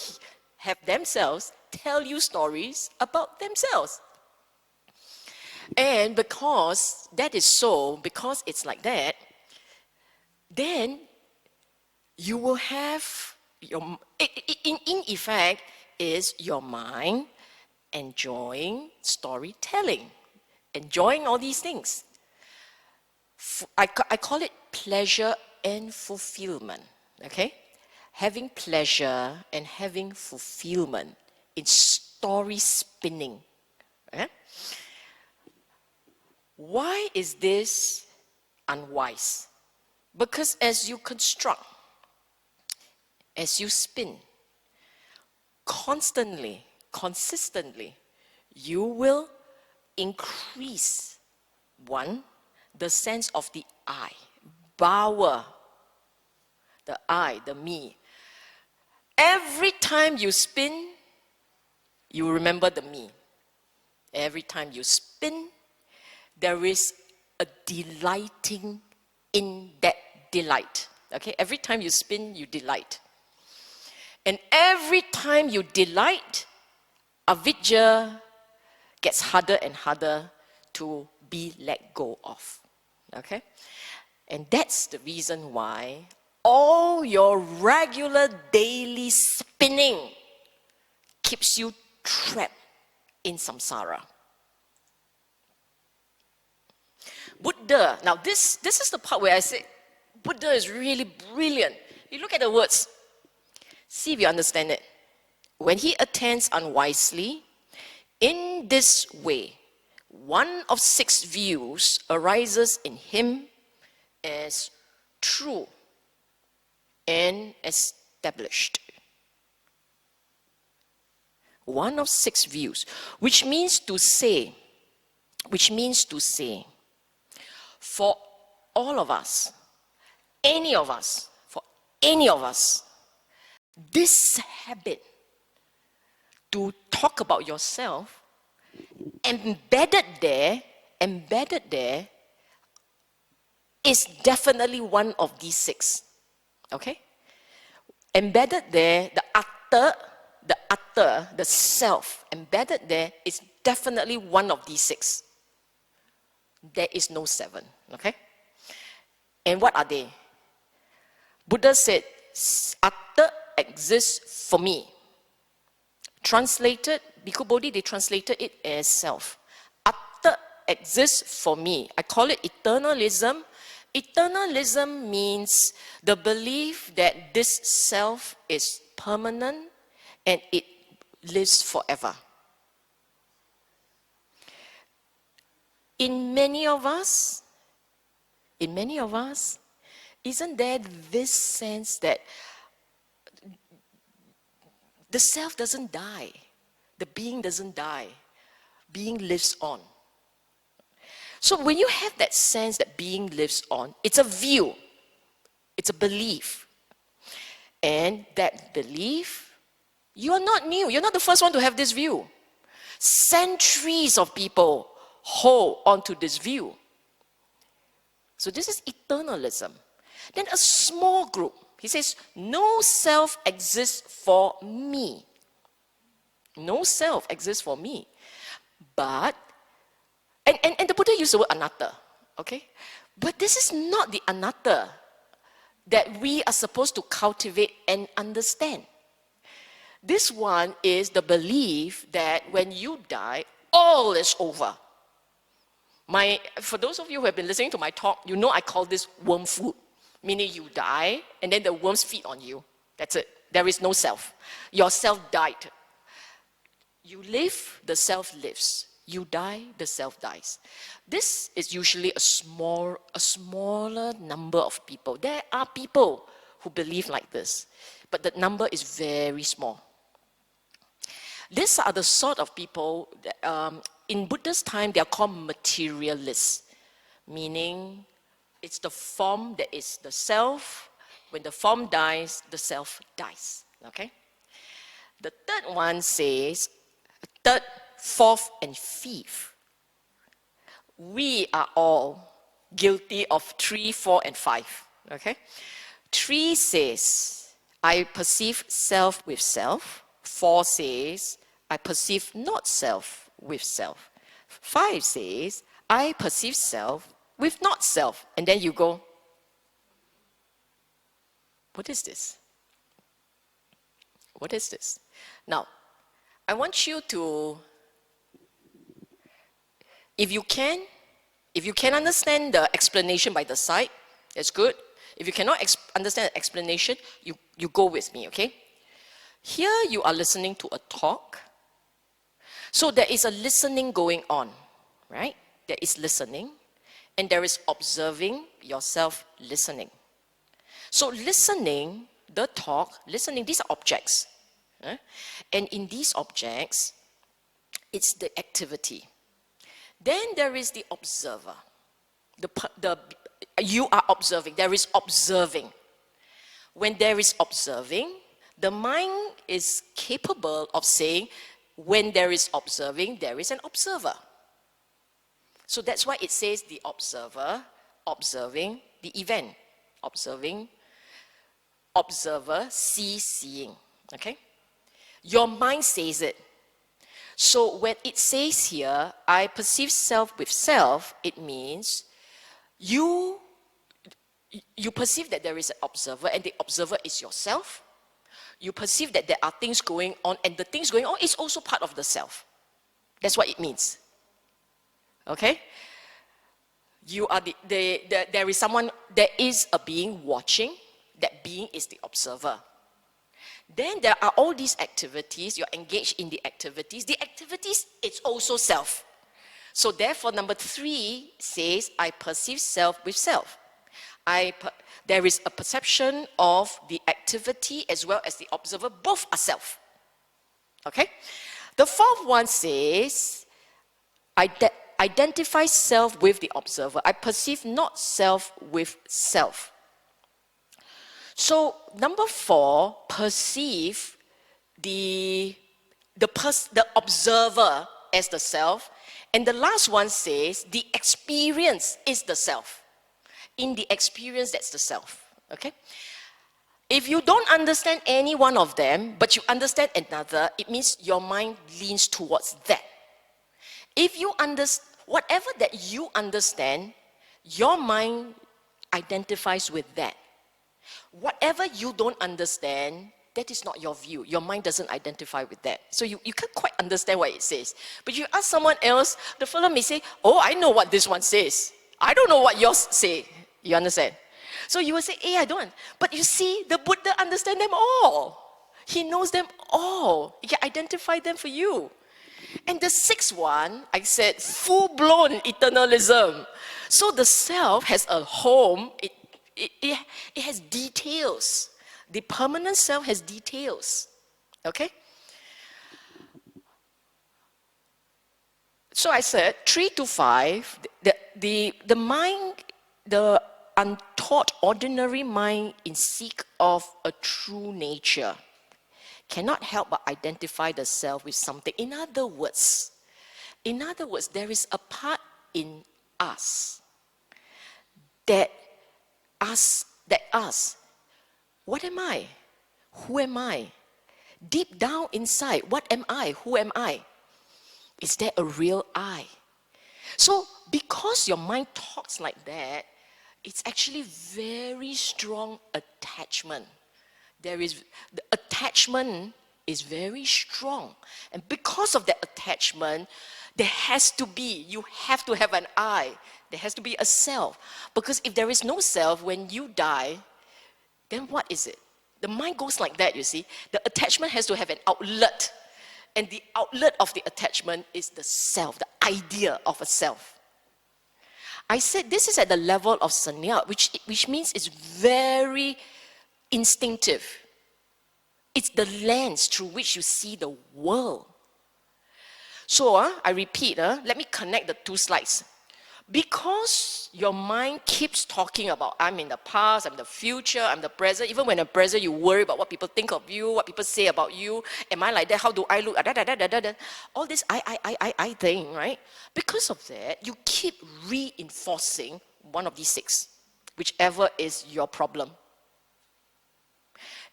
have themselves tell you stories about themselves. And because that is so, because it's like that, then you will have in effect is your mind enjoying storytelling, enjoying all these things. I call it pleasure and fulfillment, okay? Having pleasure and having fulfillment in story spinning. Okay? Why is this unwise? Because as you construct, as you spin, constantly, consistently, you will increase, one, the sense of the I, bhava, the I, the me. Every time you spin, you remember the me. Every time you spin, there is a delighting in that delight. Okay, every time you spin, you delight. And every time you delight, avijja gets harder and harder to be let go of. Okay? And that's the reason why all your regular daily spinning keeps you trapped in samsara. Buddha, now this is the part where I say Buddha is really brilliant. You look at the words, see if you understand it. When he attends unwisely, in this way, one of 6 views arises in him as true and established. One of 6 views, which means to say, for all of us, for any of us, this habit to talk about yourself, embedded there, is definitely one of these 6. Okay? Embedded there, the self, embedded there is definitely one of these 6. There is no 7. Okay? And what are they? Buddha said, atta exists for me. Translated, Bhikkhu Bodhi, they translated it as self. Atta exists for me. I call it eternalism Eternalism means the belief that this self is permanent and it lives forever. In many of us, isn't there this sense that the self doesn't die, the being doesn't die, being lives on? So when you have that sense that being lives on, it's a view, it's a belief. And that belief, you are not new, you're not the first one to have this view. Centuries of people hold onto this view. So this is eternalism. Then a small group, he says, no self exists for me. No self exists for me. But, and the Buddha used the word anatta, okay? But this is not the anatta that we are supposed to cultivate and understand. This one is the belief that when you die, all is over. For those of you who have been listening to my talk, you know I call this worm food, meaning you die and then the worms feed on you. That's it. There is no self. Your self died. You live, the self lives. You die, the self dies. This is usually a smaller number of people. There are people who believe like this, but the number is very small. These are the sort of people that, in Buddha's time, they are called materialists, meaning it's the form that is the self. When the form dies, the self dies. Okay? The third one says, third, fourth, and fifth. We are all guilty of 3, 4, and 5. Okay? 3 says, I perceive self with self. 4 says, I perceive not self with self. 5 says, I perceive self with not self. And then you go, what is this? What is this? Now, I want you to, if you can understand the explanation by the side, that's good. If you cannot understand the explanation, you go with me, okay? Here you are listening to a talk. So there is a listening going on, right? There is listening, and there is observing yourself listening. So listening, the talk, listening, these are objects. And in these objects, it's the activity. Then there is the observer. You are observing. There is observing. When there is observing, the mind is capable of saying, when there is observing, there is an observer. So that's why it says the observer, observing the event. Observing, observer, seeing. Okay? Your mind says it. So when it says here, I perceive self with self, it means you perceive that there is an observer and the observer is yourself. You perceive that there are things going on and the things going on is also part of the self. That's what it means. Okay? You are there is someone, there is a being watching. That being is the observer. Then there are all these activities. You're engaged in the activities. The activities, it's also self. So therefore, number 3 says, I perceive self with self. There is a perception of the activity as well as the observer. Both are self. Okay? The 4th one says, identify self with the observer. I perceive not self with self. So number 4, perceive the observer as the self. And the last one says, the experience is the self. In the experience, that's the self. Okay? If you don't understand any one of them, but you understand another, it means your mind leans towards that. If you understand, whatever that you understand, your mind identifies with that. Whatever you don't understand, that is not your view. Your mind doesn't identify with that. So you can't quite understand what it says. But you ask someone else, the fellow may say, oh, I know what this one says. I don't know what yours say. You understand? So you will say, I don't. But you see, the Buddha understands them all. He knows them all. He can identify them for you. And the sixth one, I said, full-blown eternalism. So the self has a home. It has details. The permanent self has details. Okay? So I said 3 to 5, the mind, the untaught ordinary mind in seek of a true nature cannot help but identify the self with something. In other words, there is a part in us that asks, what am I? Who am I? Deep down inside, what am I? Who am I? Is there a real I? So, because your mind talks like that, it's actually very strong attachment. The attachment is very strong. And because of that attachment, you have to have an I. There has to be a self. Because if there is no self, when you die, then what is it? The mind goes like that, you see. The attachment has to have an outlet. And the outlet of the attachment is the self, the idea of a self. I said this is at the level of sanya, which means it's very instinctive. It's the lens through which you see the world. So, I repeat, let me connect the two slides. Because your mind keeps talking about, I'm in the past, I'm in the future, I'm the present. Even when in the present, you worry about what people think of you, what people say about you. Am I like that? How do I look? All this I thing, right? Because of that, you keep reinforcing one of these six, whichever is your problem.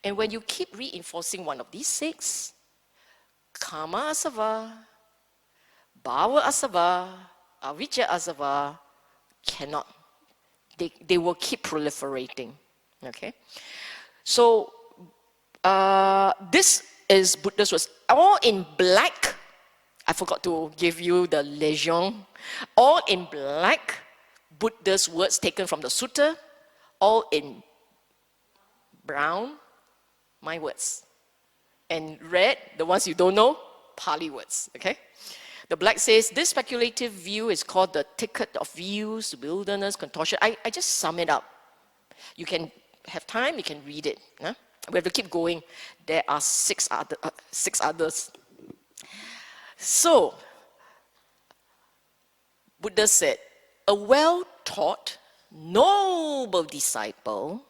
And when you keep reinforcing one of these six, kāmāsava, bhavāsava, avijjāsava cannot. They will keep proliferating. Okay? So, this is Buddha's words. All in black. I forgot to give you the legend. All in black, Buddha's words taken from the sutta. All in brown, my words. And red, the ones you don't know, Pali words. Okay? The black says, this speculative view is called the thicket of views, wilderness, contortion. I just sum it up. You can have time, you can read it. Huh? We have to keep going. There are six others. So, Buddha said, a well-taught, noble disciple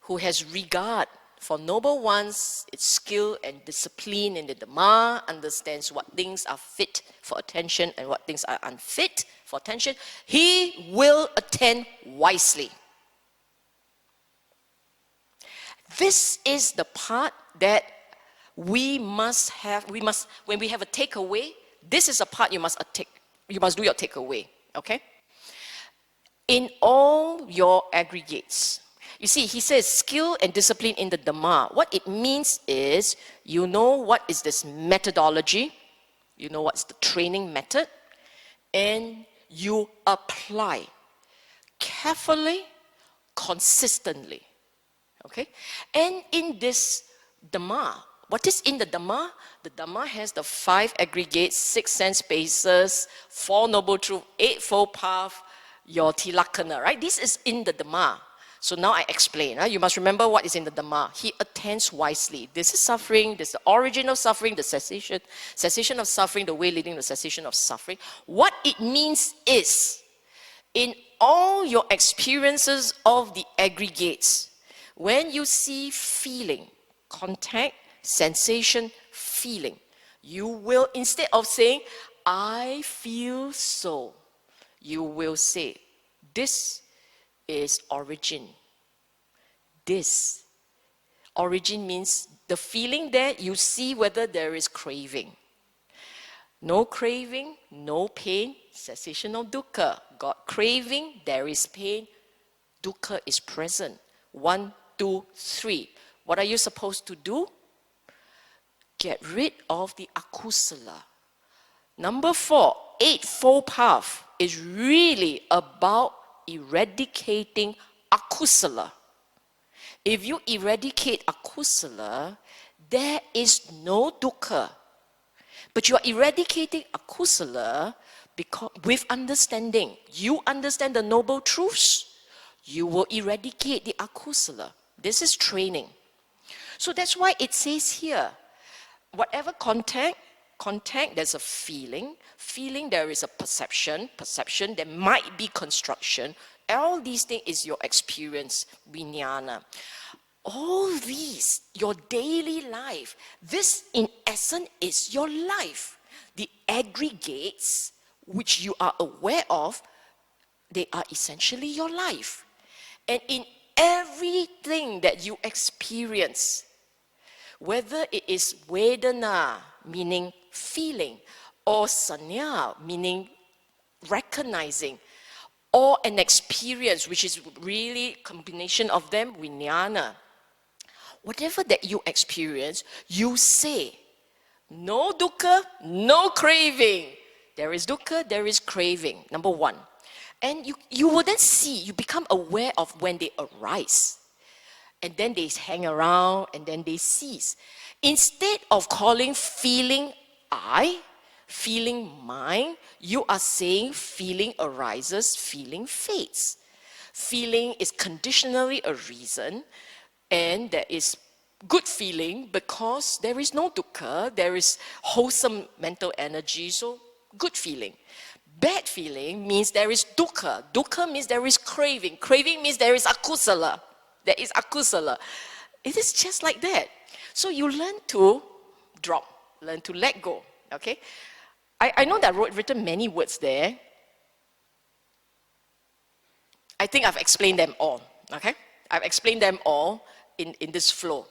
who has regard for noble ones, its skill and discipline in the Dhamma, understands what things are fit for attention and what things are unfit for attention, he will attend wisely. This is the part that we must have, when we have a takeaway, this is a part you must do your takeaway, okay? In all your aggregates, you see, he says skill and discipline in the Dhamma. What it means is, you know what is this methodology, you know what's the training method, and you apply carefully, consistently. Okay? And in this Dhamma, what is in the Dhamma? The Dhamma has the 5 aggregates, 6 sense spaces, 4 noble truths, 8-fold path, your tilakkhana, right? This is in the Dhamma. So now I explain. You must remember what is in the Dhamma. He attends wisely. This is suffering. This is the origin of suffering, the cessation of suffering, the way leading to the cessation of suffering. What it means is, in all your experiences of the aggregates, when you see feeling, contact, sensation, feeling, you will, instead of saying, I feel so, you will say, this is origin. This. Origin means the feeling there, you see whether there is craving. No craving, no pain, cessation of dukkha. Got craving, there is pain, dukkha is present. 1, 2, 3. What are you supposed to do? Get rid of the akusala. Number 4, 8-fold path is really about eradicating akusala. If you eradicate akusala, there is no dukkha. But you are eradicating akusala because with understanding. You understand the noble truths, you will eradicate the akusala. This is training. So that's why it says here, whatever contact, there's a feeling, there is a perception, there might be construction. All these things is your experience, vijnana. All these, your daily life, this in essence is your life. The aggregates which you are aware of, they are essentially your life. And in everything that you experience, whether it is vedana, meaning feeling, or sanya, meaning recognizing, or an experience, which is really a combination of them, vijnana. Whatever that you experience, you say, no dukkha, no craving. There is dukkha, there is craving, number one. And you will then see, you become aware of when they arise. And then they hang around, and then they cease. Instead of calling feeling I, feeling mine, you are saying feeling arises, feeling fades. Feeling is conditionally arisen, and there is good feeling because there is no dukkha, there is wholesome mental energy, so good feeling. Bad feeling means there is dukkha. Dukkha means there is craving. Craving means there is akusala. There is akusala. It is just like that. So you learn to drop, learn to let go, okay? I know that I've written many words there. I think I've explained them all, okay? I've explained them all in this flow.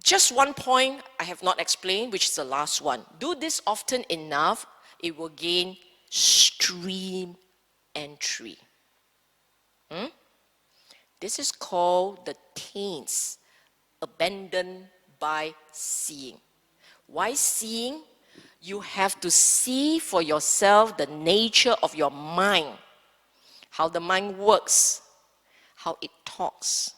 Just one point I have not explained, which is the last one. Do this often enough, it will gain stream entry. This is called the taints, abandoned by seeing. Why seeing? You have to see for yourself the nature of your mind, how the mind works, how it talks,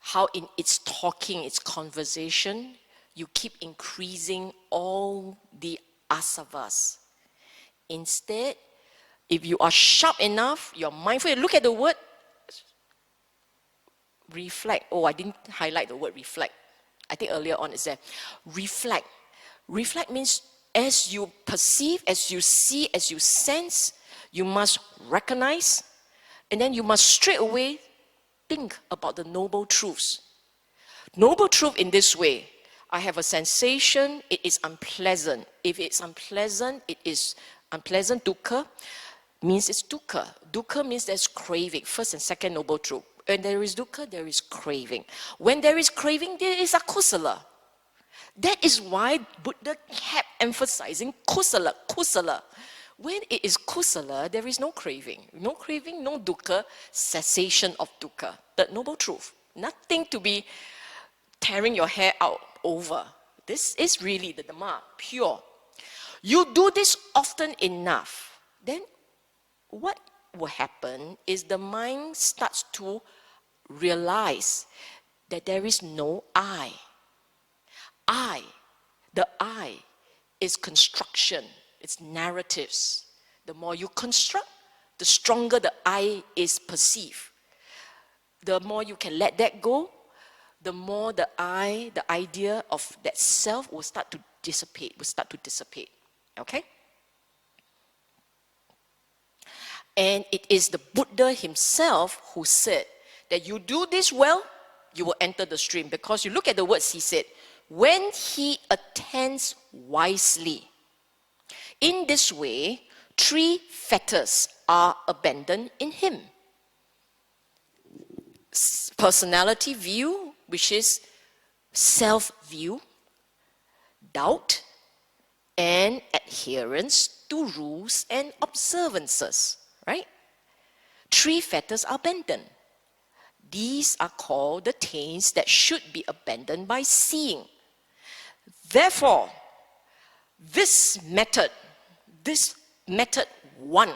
how in its talking, its conversation, you keep increasing all the āsavas. Instead, if you are sharp enough, you're mindful, look at the word reflect. Oh, I didn't highlight the word reflect. I think earlier on it's there. Reflect. Reflect means as you perceive, as you see, as you sense, you must recognize, and then you must straight away think about the noble truths. Noble truth in this way. I have a sensation, it is unpleasant. If it's unpleasant, it is unpleasant. Dukkha means it's dukkha. Dukkha means there's craving. First and second noble truth. When there is dukkha, there is craving. When there is craving, there is akusala. That is why Buddha kept emphasizing kusala, kusala. When it is kusala, there is no craving. No craving, no dukkha, cessation of dukkha. The noble truth. Nothing to be tearing your hair out over. This is really the Dhamma, pure. You do this often enough, then what will happen is the mind starts to realize that there is no I. The I is construction, it's narratives. The more you construct, the stronger the I is perceived. The more you can let that go, the more the I, the idea of that self will start to dissipate, okay? And it is the Buddha himself who said that you do this well, you will enter the stream. Because you look at the words he said, when he attends wisely. In this way, 3 fetters are abandoned in him. Personality view, which is self-view, doubt, and adherence to rules and observances, right? 3 fetters are abandoned. These are called the taints that should be abandoned by seeing. Therefore, this method 1,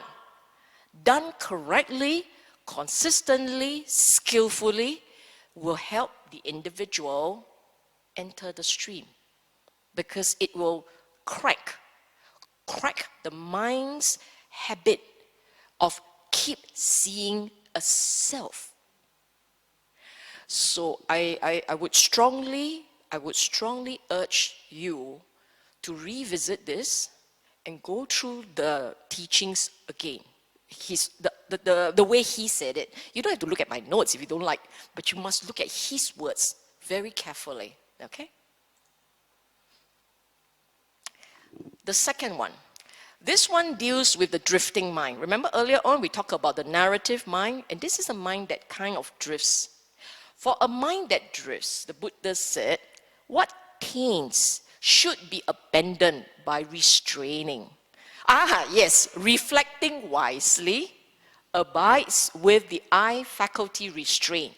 done correctly, consistently, skillfully, will help the individual enter the stream, because it will crack the mind's habit of keep seeing a self. So I would strongly urge you to revisit this and go through the teachings again. The way he said it. You don't have to look at my notes if you don't like, but you must look at his words very carefully, okay? The second one. This one deals with the drifting mind. Remember earlier on we talked about the narrative mind, and this is a mind that kind of drifts. For a mind that drifts, the Buddha said, what taints should be abandoned by restraining? Yes, reflecting wisely abides with the eye faculty restrained.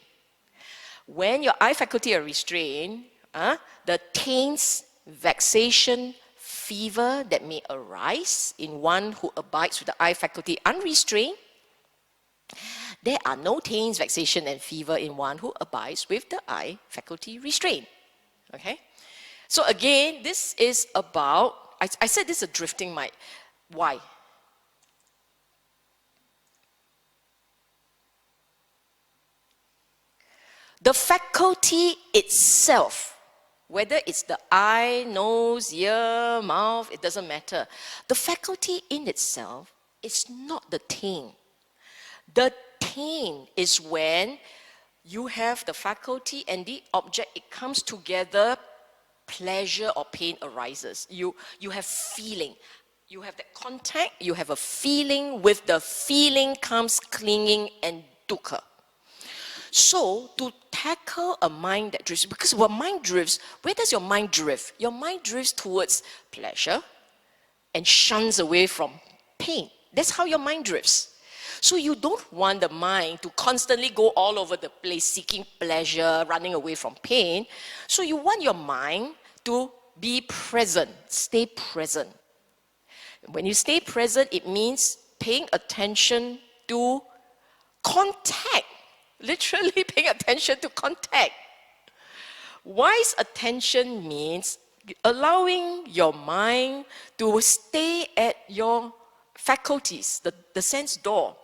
When your eye faculty are restrained, the taints, vexation, fever that may arise in one who abides with the eye faculty unrestrained, there are no taints, vexation, and fever in one who abides with the eye faculty restrained. Okay? So again, this is about, I said this is a drifting mind. Why? The faculty itself, whether it's the eye, nose, ear, mouth, it doesn't matter. The faculty in itself is not the taint. The taint is when you have the faculty and the object, it comes together, pleasure or pain arises. You have feeling. You have that contact, you have a feeling, with the feeling comes clinging and dukkha. So, to tackle a mind that drifts, because when mind drifts, where does your mind drift? Your mind drifts towards pleasure and shuns away from pain. That's how your mind drifts. So you don't want the mind to constantly go all over the place seeking pleasure, running away from pain. So you want your mind to be present, stay present. When you stay present, it means paying attention to contact. Literally paying attention to contact. Wise attention means allowing your mind to stay at your faculties, the sense door.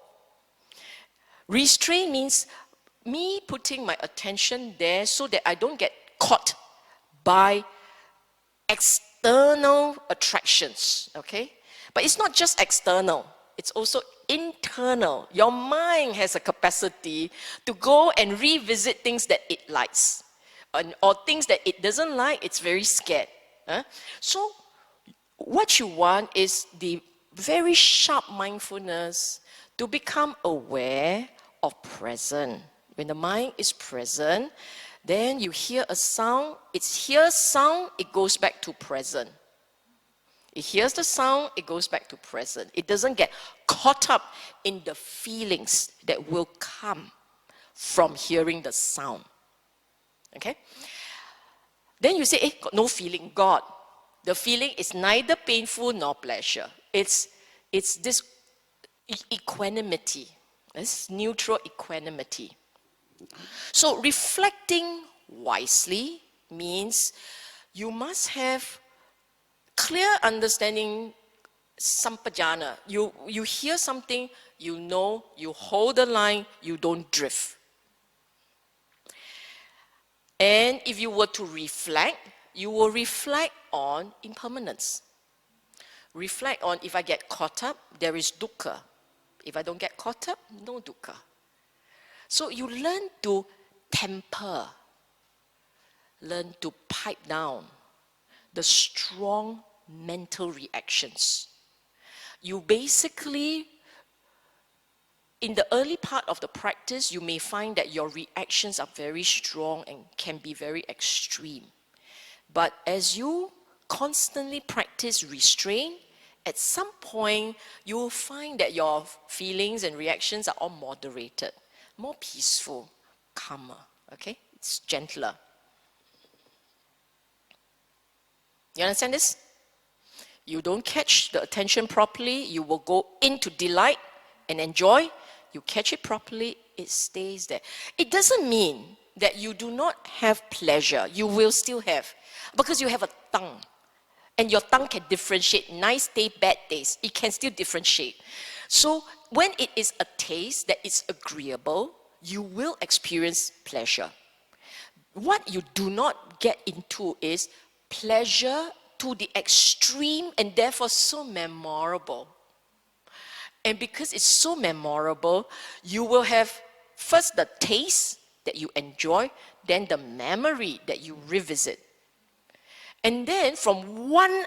Restraint means me putting my attention there so that I don't get caught by external attractions, okay? But it's not just external, it's also internal. Your mind has a capacity to go and revisit things that it likes, or things that it doesn't like, it's very scared. So what you want is the very sharp mindfulness to become aware of present. When the mind is present, then you hear a sound, it hears sound, it goes back to present. It hears the sound, it goes back to present. It doesn't get caught up in the feelings that will come from hearing the sound. Okay? Then you say, got no feeling, God. The feeling is neither painful nor pleasure. It's this equanimity, this neutral equanimity. So reflecting wisely means you must have clear understanding, sampajana. You hear something, you know, you hold the line, you don't drift. And if you were to reflect, you will reflect on impermanence. Reflect on, if I get caught up, there is dukkha. If I don't get caught up, no dukkha. So you learn to temper, learn to pipe down the strong mental reactions. You basically, in the early part of the practice, you may find that your reactions are very strong and can be very extreme. But as you constantly practice restraint, at some point you will find that your feelings and reactions are all moderated, more peaceful, calmer, okay? It's gentler. You understand this? You don't catch the attention properly, you will go into delight and enjoy. you catch it properly, it stays there. It doesn't mean that you do not have pleasure. You will still have, because you have a tongue. And your tongue can differentiate nice taste, bad taste. It can still differentiate. So when it is a taste that is agreeable, you will experience pleasure. What you do not get into is pleasure to the extreme and therefore so memorable. And because it's so memorable, you will have first the taste that you enjoy, then the memory that you revisit. And then from one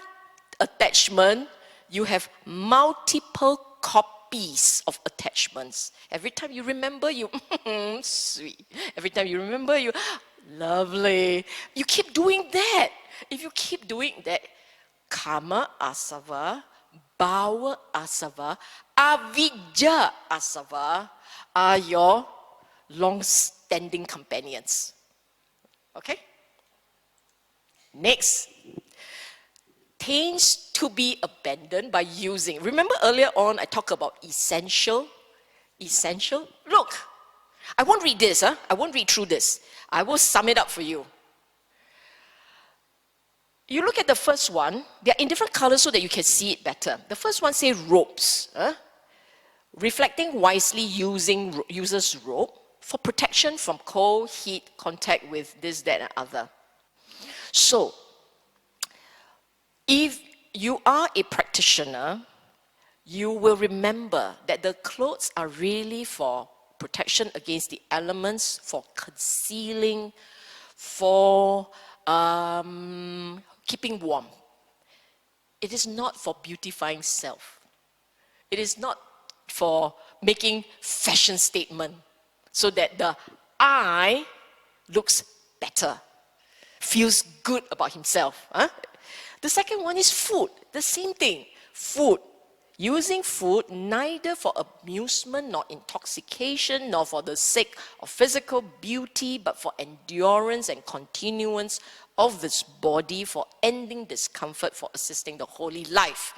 attachment, you have multiple copies of attachments. Every time you remember, you, sweet. Every time you remember, you, lovely. You keep doing that. If you keep doing that, kāmāsava, bhavāsava, avijjāsava are your long-standing companions. Okay? Next, taints to be abandoned by using. Remember earlier on I talked about essential? Essential? Look, I won't read this, I won't read through this. I will sum it up for you. You look at the first one, they're in different colors so that you can see it better. The first one says robes. Reflecting wisely uses robe for protection from cold, heat, contact with this, that, and other. So, if you are a practitioner, you will remember that the clothes are really for protection against the elements, for concealing, for keeping warm. It is not for beautifying self. It is not for making fashion statement so that the I looks better, feels good about himself. The second one is food, the same thing. Food. Using food neither for amusement, nor intoxication, nor for the sake of physical beauty, but for endurance and continuance of this body, for ending discomfort, for assisting the holy life.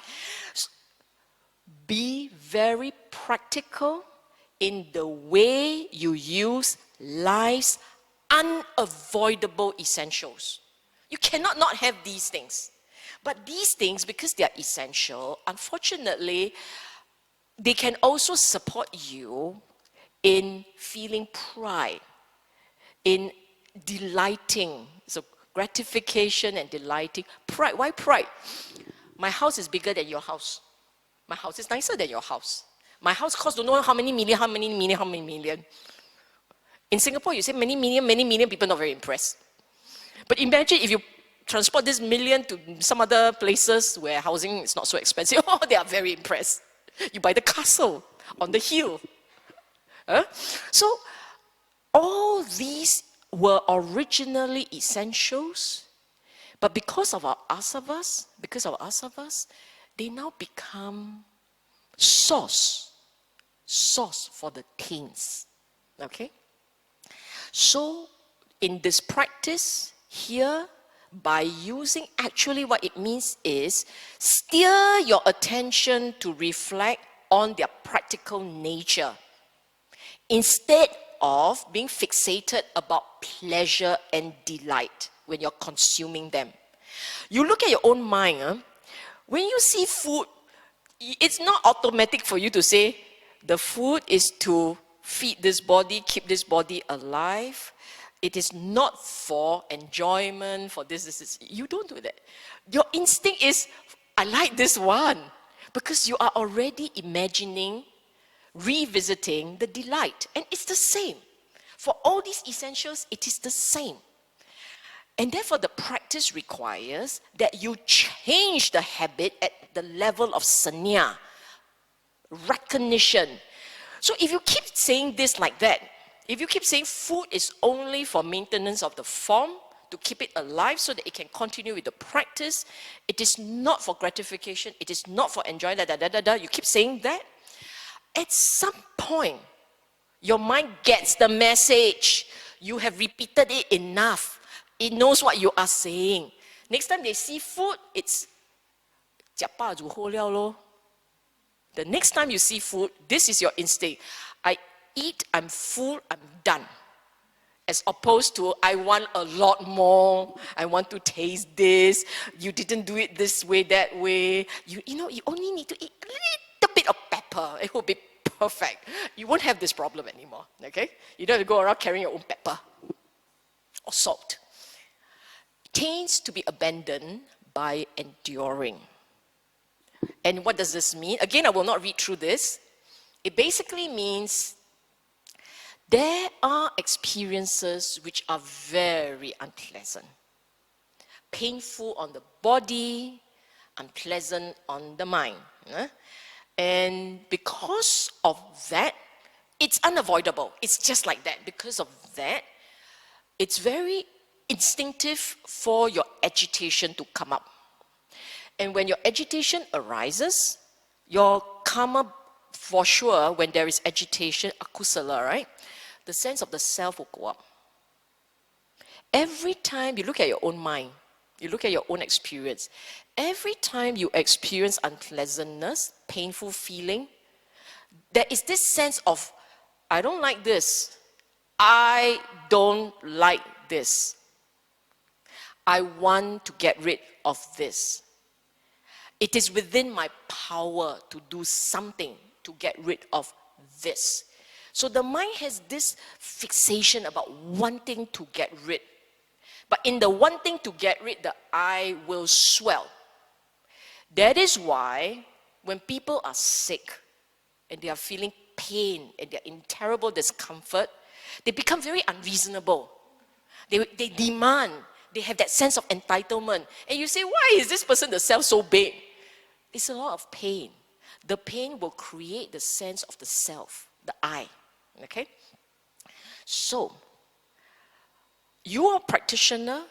Be very practical in the way you use life's unavoidable essentials. You cannot not have these things. But these things, because they are essential, unfortunately, they can also support you in feeling pride, in delighting. So gratification and delighting. Pride, why pride? My house is bigger than your house. My house is nicer than your house. My house costs don't know how many million. In Singapore, you say many million, people not very impressed. But imagine if you transport this million to some other places where housing is not so expensive. Oh, they are very impressed. You buy the castle on the hill. So, all these were originally essentials, but because of our āsavas, they now become source for the taints. Okay? So, in this practice here, by using, actually what it means is steer your attention to reflect on their practical nature instead of being fixated about pleasure and delight when you're consuming them. You look at your own mind. When you see food, it's not automatic for you to say the food is to feed this body, keep this body alive. It is not for enjoyment, for this. You don't do that. Your instinct is, I like this one. Because you are already imagining, revisiting the delight. And it's the same. For all these essentials, it is the same. And therefore, the practice requires that you change the habit at the level of sanya, recognition. So if you keep saying this like that, if you keep saying food is only for maintenance of the form, to keep it alive so that it can continue with the practice, it is not for gratification, it is not for enjoyment, you keep saying that, at some point, your mind gets the message. You have repeated it enough. It knows what you are saying. Next time they see food, it's the next time you see food, this is your instinct. I eat, I'm full, I'm done. As opposed to, I want a lot more, I want to taste this, you didn't do it this way, that way. You only need to eat a little bit of pepper, it will be perfect. You won't have this problem anymore, okay? You don't have to go around carrying your own pepper or salt. Taints to be abandoned by enduring. And what does this mean? Again, I will not read through this. It basically means there are experiences which are very unpleasant. Painful on the body, unpleasant on the mind. And because of that, it's unavoidable. It's just like that. Because of that, it's very instinctive for your agitation to come up. And when your agitation arises, your karma, for sure, when there is agitation, akusala, right? The sense of the self will go up. Every time you look at your own mind, you look at your own experience, every time you experience unpleasantness, painful feeling, there is this sense of, I don't like this. I don't like this. I want to get rid of this. It is within my power to do something to get rid of this. So the mind has this fixation about wanting to get rid. But in the wanting to get rid, the I will swell. That is why when people are sick and they are feeling pain and they're in terrible discomfort, they become very unreasonable. They demand. They have that sense of entitlement. And you say, why is this person, the self, so big? It's a lot of pain. The pain will create the sense of the self, the I. Okay? So, you are a practitioner.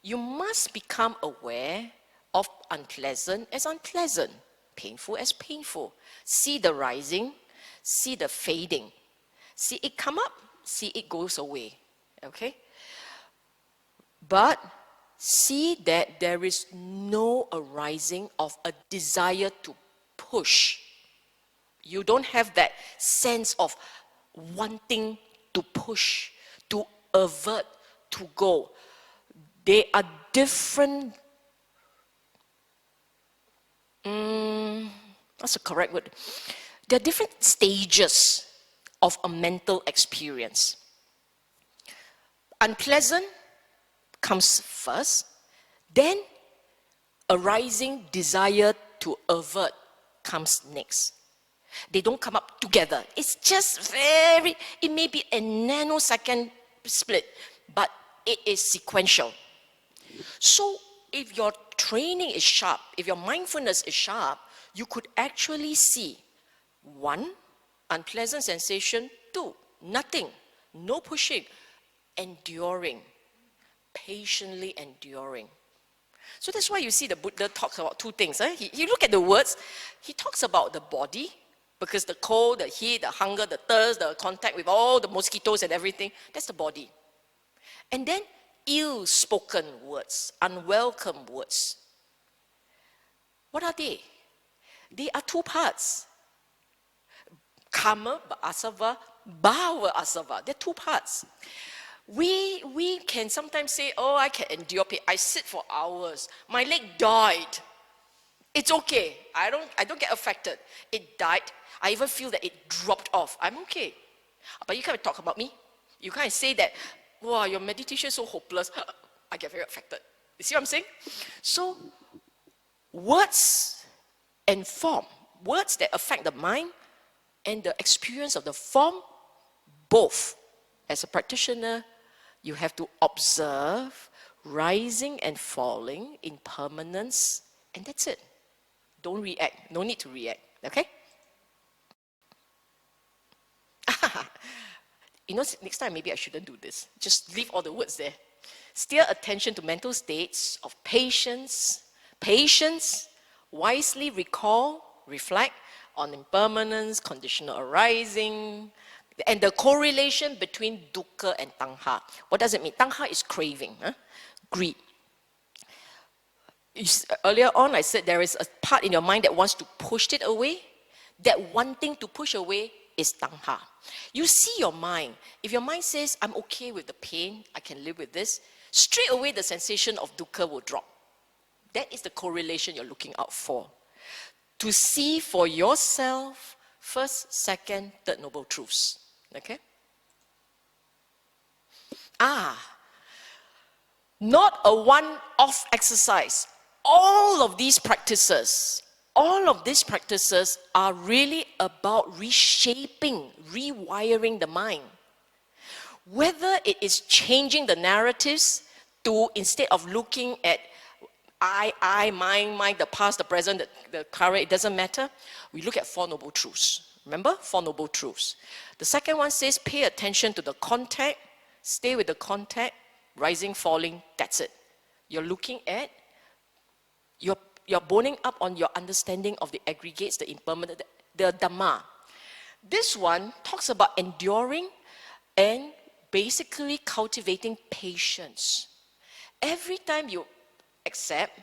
You must become aware of unpleasant as unpleasant, painful as painful. See the rising, see the fading. See it come up, see it goes away. Okay? But see that there is no arising of a desire to push. You don't have that sense of wanting to push, to avert, to go. They are different. That's the correct word. There are different stages of a mental experience. Unpleasant comes first, then arising desire to avert comes next. They don't come up together. It's just it may be a nanosecond split, but it is sequential. So if your training is sharp, if your mindfulness is sharp, you could actually see 1, unpleasant sensation, 2, nothing, no pushing, enduring. Patiently enduring. So that's why you see the Buddha talks about 2 things. He look at the words, he talks about the body, because the cold, the heat, the hunger, the thirst, the contact with all the mosquitoes and everything, that's the body. And then ill-spoken words, unwelcome words. What are they? They are 2 parts. Kāmāsava, bhavāsava. They're 2 parts. We can sometimes say, oh, I can endure pain. I sit for hours. My leg died. It's okay. I don't get affected. It died. I even feel that it dropped off. I'm okay. But you can't talk about me. You can't say that, wow, your meditation is so hopeless. I get very affected. You see what I'm saying? So, words and form, words that affect the mind and the experience of the form, both. As a practitioner, you have to observe rising and falling, impermanence, and that's it. Don't react. No need to react. Okay? Next time maybe I shouldn't do this. Just leave all the words there. Steer attention to mental states of patience, wisely recall, reflect on impermanence, conditional arising, and the correlation between dukkha and tanha. What does it mean? Tanha is craving, greed. Earlier on, I said there is a part in your mind that wants to push it away. That wanting to push away is tanha. You see your mind. If your mind says, I'm okay with the pain, I can live with this, straight away the sensation of dukkha will drop. That is the correlation you're looking out for. To see for yourself, first, second, third noble truths. Okay? Not a one-off exercise. All of these practices are really about reshaping, rewiring the mind. Whether it is changing the narratives to, instead of looking at I, mine, the past, the present, the current, it doesn't matter. We look at Four Noble Truths. Remember? Four Noble Truths. The second one says, pay attention to the contact, stay with the contact, rising, falling, that's it. You're looking at, you're boning up on your understanding of the aggregates, the impermanent, the Dhamma. This one talks about enduring and basically cultivating patience. Every time you accept,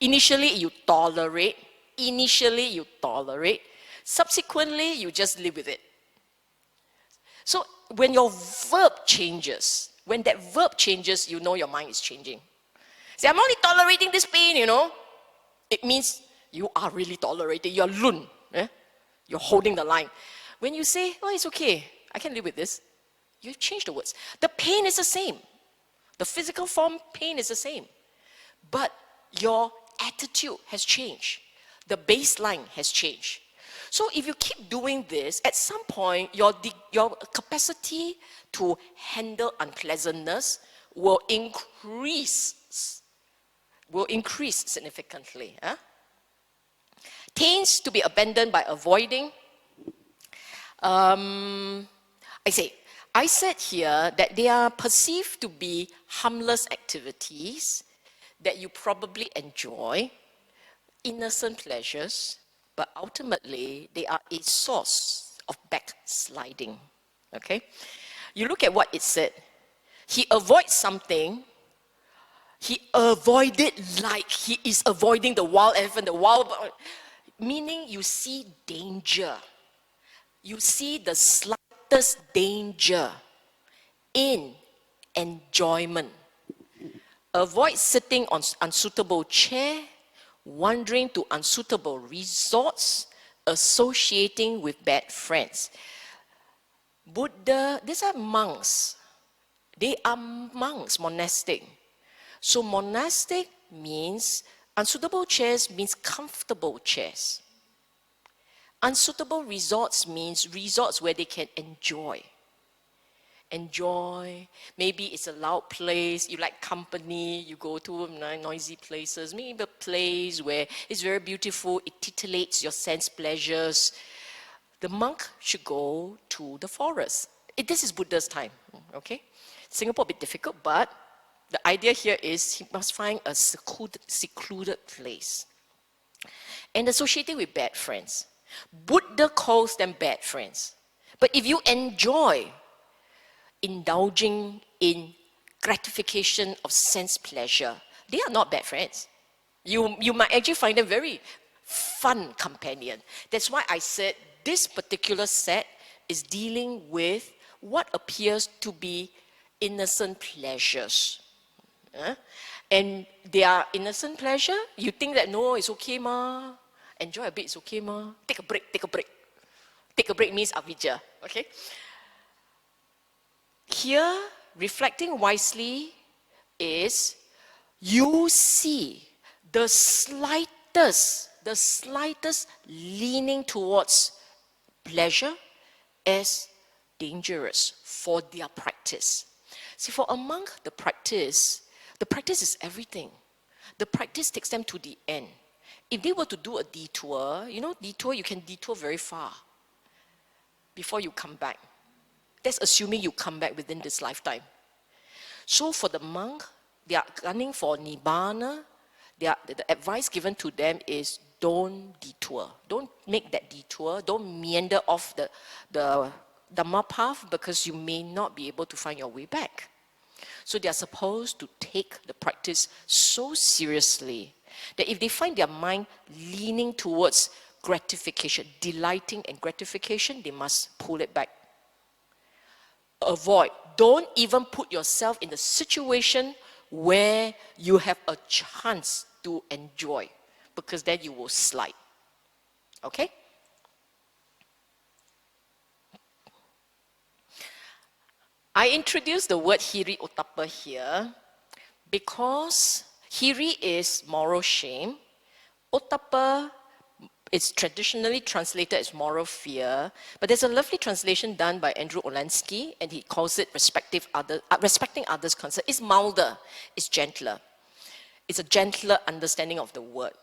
initially you tolerate, subsequently you just live with it. So when your verb changes, when that verb changes, you know your mind is changing. Say, I'm only tolerating this pain, It means you are really tolerating, you're lun, You're holding the line. When you say, oh, it's okay, I can live with this, you've changed the words. The pain is the same. The physical form pain is the same. But your attitude has changed. The baseline has changed. So if you keep doing this, at some point, your capacity to handle unpleasantness will increase significantly. Taints to be abandoned by avoiding. I said here that they are perceived to be harmless activities that you probably enjoy, innocent pleasures, but ultimately they are a source of backsliding. Okay? You look at what it said. He avoids something, he avoided like he is avoiding the wild elephant, meaning you see danger. You see the slightest danger in enjoyment. Avoid sitting on unsuitable chair, wandering to unsuitable resorts, associating with bad friends. Buddha, these are monks. They are monks, monastic. So monastic means, unsuitable chairs means comfortable chairs. Unsuitable resorts means resorts where they can enjoy. Maybe it's a loud place, you like company, you go to noisy places, maybe a place where it's very beautiful, it titillates your sense pleasures. The monk should go to the forest. This is Buddha's time, okay? Singapore a bit difficult, but the idea here is he must find a secluded place. And associating with bad friends. Buddha calls them bad friends. But if you enjoy indulging in gratification of sense pleasure, they are not bad friends. You might actually find them very fun companion. That's why I said this particular set is dealing with what appears to be innocent pleasures. And they are innocent pleasure. You think that, no, it's okay ma. Enjoy a bit, it's okay ma. Take a break. Take a break means avijja, okay? Here, reflecting wisely is you see the slightest leaning towards pleasure as dangerous for their practice. See, for a monk, the practice is everything. The practice takes them to the end. If they were to do a detour, you can detour very far before you come back. That's assuming you come back within this lifetime. So for the monk, they are gunning for nibbanā. The advice given to them is don't detour. Don't make that detour. Don't meander off the Dhamma path because you may not be able to find your way back. So they are supposed to take the practice so seriously that if they find their mind leaning towards gratification, delighting and gratification, they must pull it back. Avoid. Don't even put yourself in the situation where you have a chance to enjoy, because then you will slide. Okay? I introduced the word hiri ottappa here because hiri is moral shame. Ottappa is traditionally translated as moral fear, but there's a lovely translation done by Andrew Olansky, and he calls it respecting others' concern. It's milder, it's gentler. It's a gentler understanding of the word.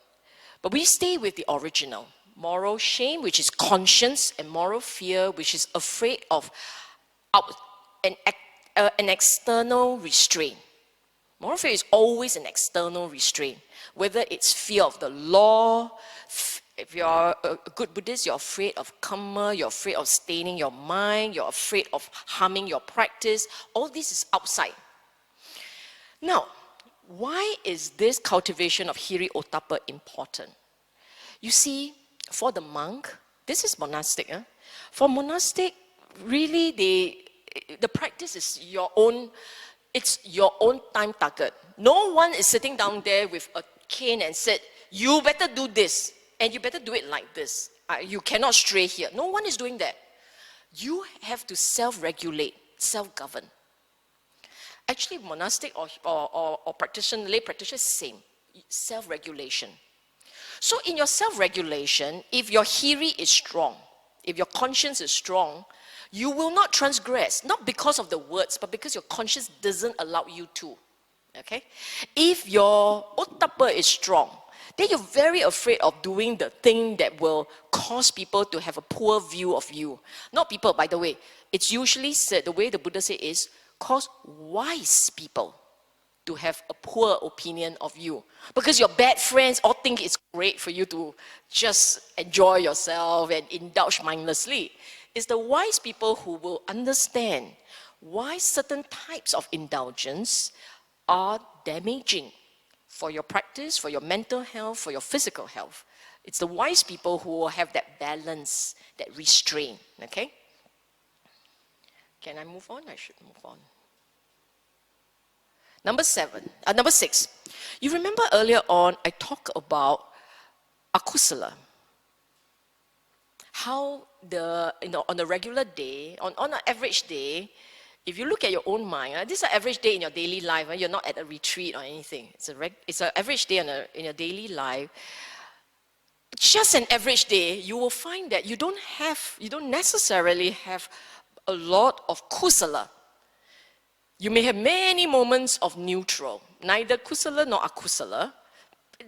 But we stay with the original. Moral shame, which is conscience, and moral fear, which is afraid of an external restraint. Moral fear is always an external restraint, whether it's fear of the law. If you're a good Buddhist, you're afraid of karma, you're afraid of staining your mind, you're afraid of harming your practice. All this is outside. Now, why is this cultivation of hiri ottappa important? You see, for the monk, this is monastic. For monastic, really the practice is your own, it's your own time target. No one is sitting down there with a cane and said, you better do this, and you better do it like this. You cannot stray here. No one is doing that. You have to self-regulate, self-govern. Actually, monastic or practitioner, lay practitioner, same. Self-regulation. So in your self-regulation, if your hiri is strong, if your conscience is strong, you will not transgress, not because of the words, but because your conscience doesn't allow you to. Okay? If your ottappa is strong, then you're very afraid of doing the thing that will cause people to have a poor view of you. Not people, by the way. It's usually said, the way the Buddha said is, cause wise people to have a poor opinion of you. Because your bad friends all think it's great for you to just enjoy yourself and indulge mindlessly. It's the wise people who will understand why certain types of indulgence are damaging for your practice, for your mental health, for your physical health. It's the wise people who will have that balance, that restraint, okay? Can I move on? I should move on. Number 6. You remember earlier on, I talked about akusala. How on a regular day, on an average day, if you look at your own mind, this is an average day in your daily life. You're not at a retreat or anything. It's an average day in your daily life. Just an average day, you will find that you don't necessarily have a lot of kusala. You may have many moments of neutral, neither kusala nor akusala.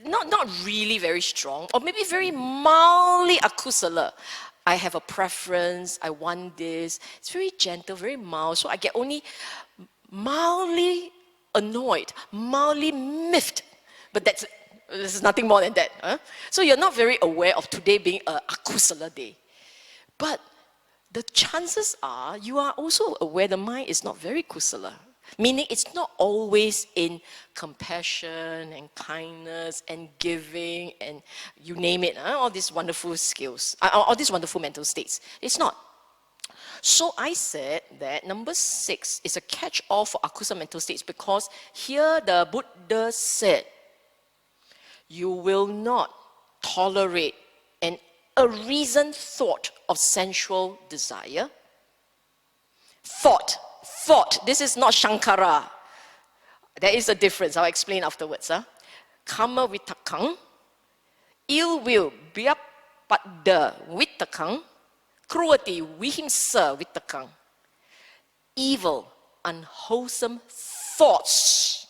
Not really very strong, or maybe very mildly akusala. I have a preference, I want this. It's very gentle, very mild, so I get only mildly annoyed, mildly miffed. But this is nothing more than that. Huh? So you're not very aware of today being a akusala day. But the chances are you are also aware the mind is not very kusala. Meaning it's not always in compassion and kindness and giving and you name it, all these wonderful skills, all these wonderful mental states. It's not. So I said that number 6 is a catch-all for akusala mental states because here the Buddha said, you will not tolerate an arisen thought of sensual desire. Thought. This is not Shankara. There is a difference. I'll explain afterwards. Kama vitakang, ill will, bhyapada vitakang, cruelty, vihimsa vitakang, evil, unwholesome thoughts.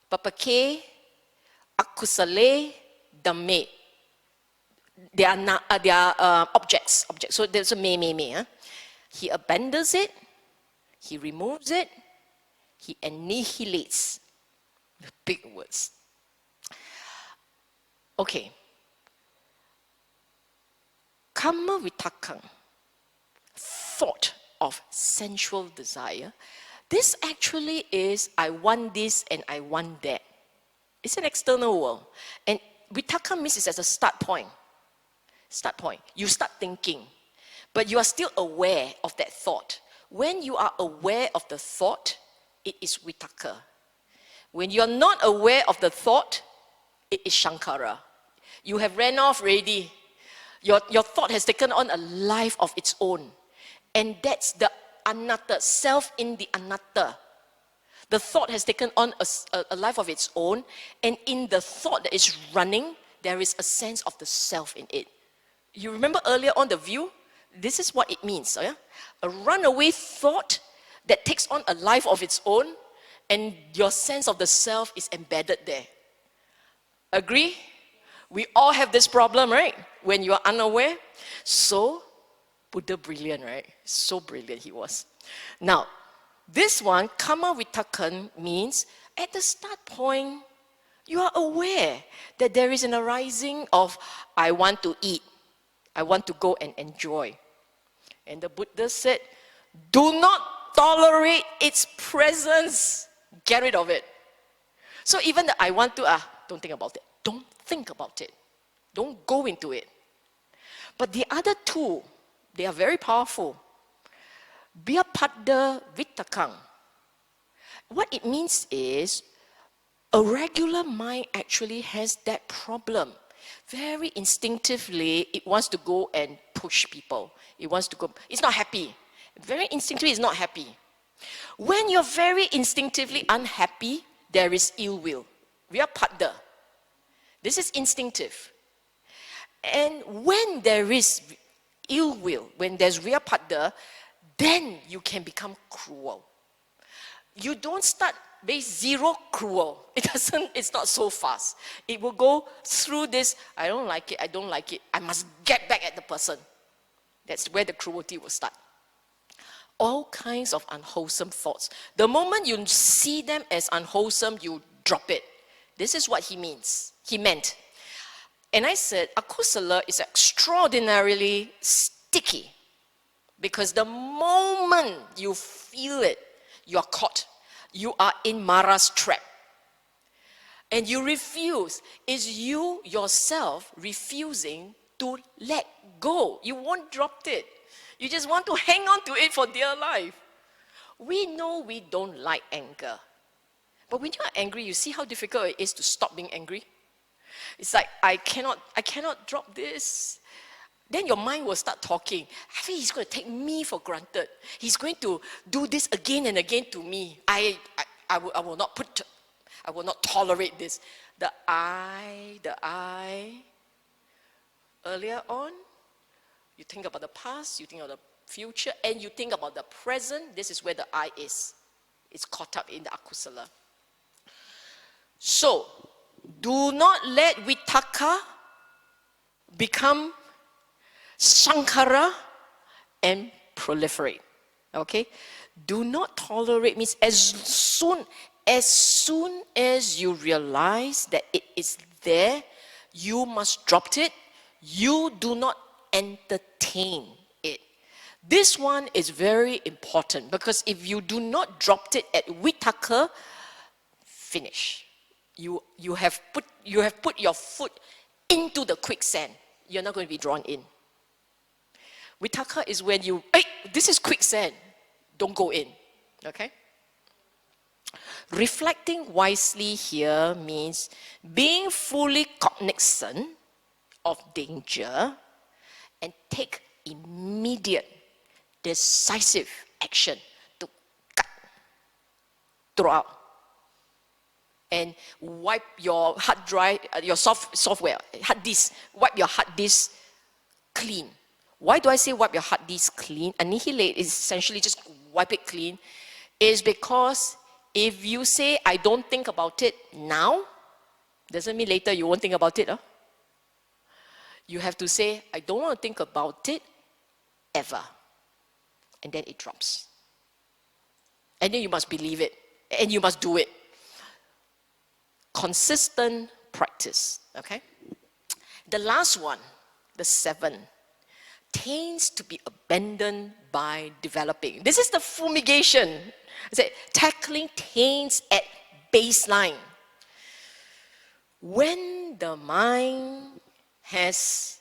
Papake, akusale, dhamme. They are objects. So there's a me. He abandons it. He removes it, he annihilates. Big words. Okay. Kama vitakang, thought of sensual desire. This actually is, I want this and I want that. It's an external world. And vitakang means it's as a start point. Start point. You start thinking, but you are still aware of that thought. When you are aware of the thought, it is vitakka. When you are not aware of the thought, it is sankara. You have ran off already. Your thought has taken on a life of its own. And that's the anatta, self in the anatta. The thought has taken on a life of its own, and in the thought that is running, there is a sense of the self in it. You remember earlier on the view? This is what it means. Yeah? A runaway thought that takes on a life of its own, and your sense of the self is embedded there. Agree? We all have this problem, right? When you are unaware. So, Buddha brilliant, right? So brilliant he was. Now, this one, karma vitakkan, means at the start point, you are aware that there is an arising of, I want to eat. I want to go and enjoy. And the Buddha said, do not tolerate its presence. Get rid of it. So even the I want to, don't think about it. Don't think about it. Don't go into it. But the other two, they are very powerful. Vyapada vitakang. What it means is, a regular mind actually has that problem. Very instinctively, it wants to go and push people. It wants to go, it's not happy. Very instinctively, it's not happy. When you're very instinctively unhappy, there is ill will. Vyapada. This is instinctive. And when there is ill will, when there's vyapada, then you can become cruel. You don't start base zero cruel. It's not so fast. It will go through this, I don't like it, I must get back at the person. That's where the cruelty will start. All kinds of unwholesome thoughts. The moment you see them as unwholesome, you drop it. This is what he meant. And I said, akusala is extraordinarily sticky. Because the moment you feel it, you are caught. You are in Mara's trap. And you refuse. It's you yourself refusing to let go. You won't drop it. You just want to hang on to it for dear life. We know we don't like anger. But when you are angry, you see how difficult it is to stop being angry? It's like, I cannot drop this. Then your mind will start talking. I think he's going to take me for granted. He's going to do this again and again to me. I will not tolerate this. The I. Earlier on, you think about the past, you think of the future, and you think about the present. This is where the I is. It's caught up in the akusala. So, do not let vitakka become sankara and proliferate. Okay? Do not tolerate means as soon as you realize that it is there, you must drop it. You do not entertain it. This one is very important because if you do not drop it at vitakka, finish. You have put your foot into the quicksand. You're not going to be drawn in. Vitakka is when you, hey, this is quicksand. Don't go in. Okay? Reflecting wisely here means being fully cognizant of danger and take immediate, decisive action to cut, throw out, and wipe your hard drive, your software, hard disk, wipe your hard disk clean. Why do I say wipe your hard disk clean? Annihilate is essentially just wipe it clean. Is because if you say, I don't think about it now, doesn't mean later you won't think about it. Huh? You have to say, I don't want to think about it ever. And then it drops. And then you must believe it. And you must do it. Consistent practice. Okay? The last one, the 7, taints to be abandoned by developing. This is the fumigation. I say, tackling taints at baseline. When the mind has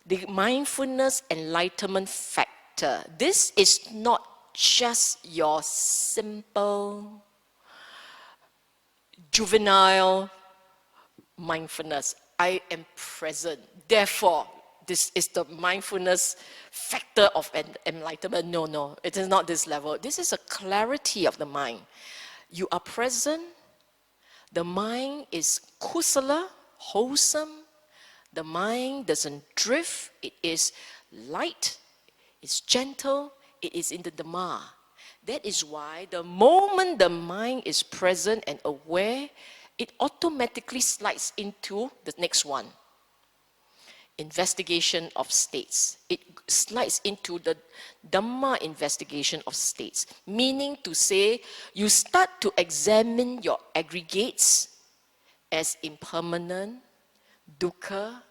the mindfulness enlightenment factor. This is not just your simple, juvenile mindfulness. I am present. Therefore, this is the mindfulness factor of enlightenment. No, it is not this level. This is a clarity of the mind. You are present. The mind is kusala, wholesome. The mind doesn't drift. It is light. It's gentle. It is in the Dhamma. That is why the moment the mind is present and aware, it automatically slides into the next one. Investigation of states. It slides into the Dhamma investigation of states. Meaning to say, you start to examine your aggregates as impermanent, dukkha,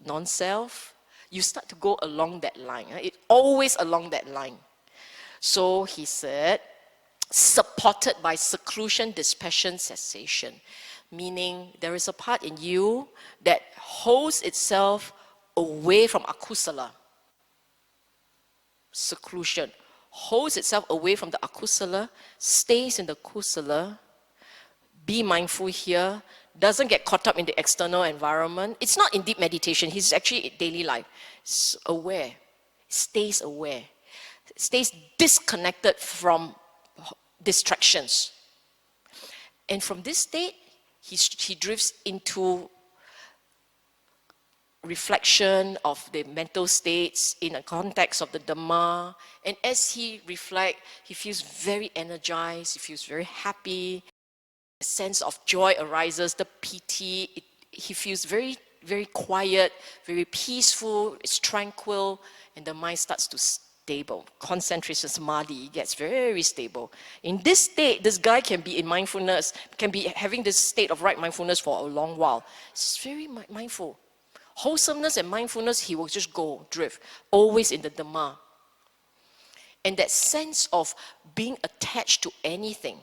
non-self. You start to go along that line. It's always along that line. So he said, supported by seclusion, dispassion, cessation. Meaning there is a part in you that holds itself away from akusala. Seclusion. Holds itself away from the akusala, stays in the kusala, be mindful here, doesn't get caught up in the external environment. It's not in deep meditation, he's actually in daily life. It's aware, stays aware, stays disconnected from distractions. And from this state, he drifts into reflection of the mental states in a context of the Dhamma. And as he reflects, he feels very energized, he feels very happy. A sense of joy arises, the piti. He feels very, very quiet, very peaceful, it's tranquil, and the mind starts to stable. Concentration, samadhi, gets very stable. In this state, this guy can be in mindfulness, can be having this state of right mindfulness for a long while. He's very mindful. Wholesomeness and mindfulness, he will just go, drift, always in the Dhamma. And that sense of being attached to anything.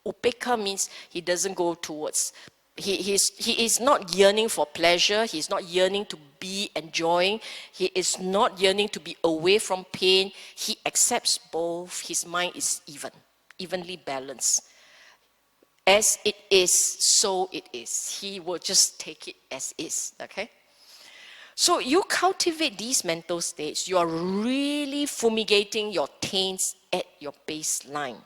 Upekkha means he doesn't go towards, he is not yearning for pleasure, he is not yearning to be enjoying, he is not yearning to be away from pain, he accepts both, his mind is evenly balanced. As it is, so it is. He will just take it as is, okay? So you cultivate these mental states, you are really fumigating your taints at your baseline.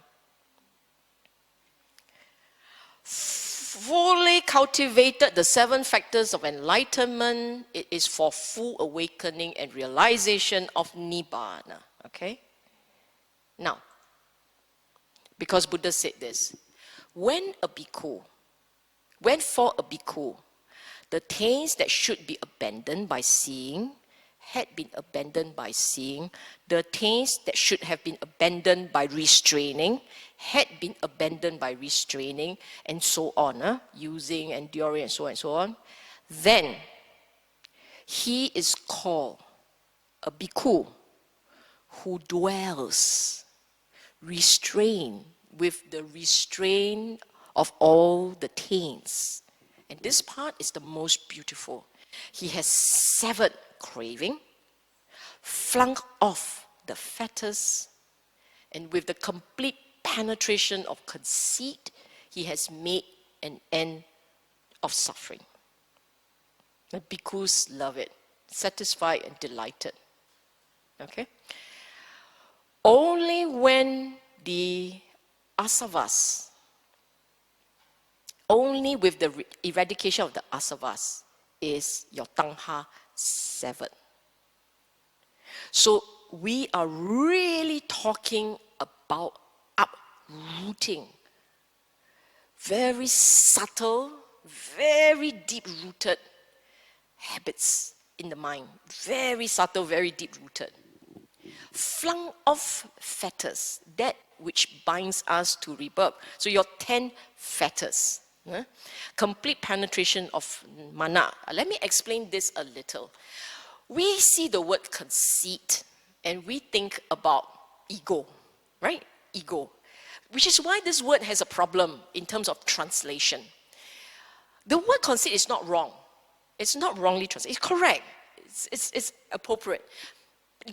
Fully cultivated the 7 factors of enlightenment, it is for full awakening and realization of nibbanā. Okay? Now, because Buddha said this, when for a bhikkhu, the taints that should be abandoned by seeing had been abandoned by seeing, the taints that should have been abandoned by restraining had been abandoned by restraining, and so on, using, enduring, and so on, then he is called a bhikkhu who dwells, restrained with the restraint of all the taints. And this part is the most beautiful. He has severed craving, flung off the fetters, and with the complete penetration of conceit, he has made an end of suffering. The bhikkhus love it, satisfied and delighted. Okay? Only when the āsavas, only with the eradication of the āsavas is your tanha severed. So we are really talking about uprooting very subtle, very deep-rooted habits in the mind. Very subtle, very deep-rooted. Flung off fetters, that which binds us to rebirth. So your 10 fetters. Complete penetration of mana. Let me explain this a little. We see the word conceit and we think about ego, right? Ego. Which is why this word has a problem in terms of translation. The word conceit is not wrong. It's not wrongly translated. It's correct. It's appropriate.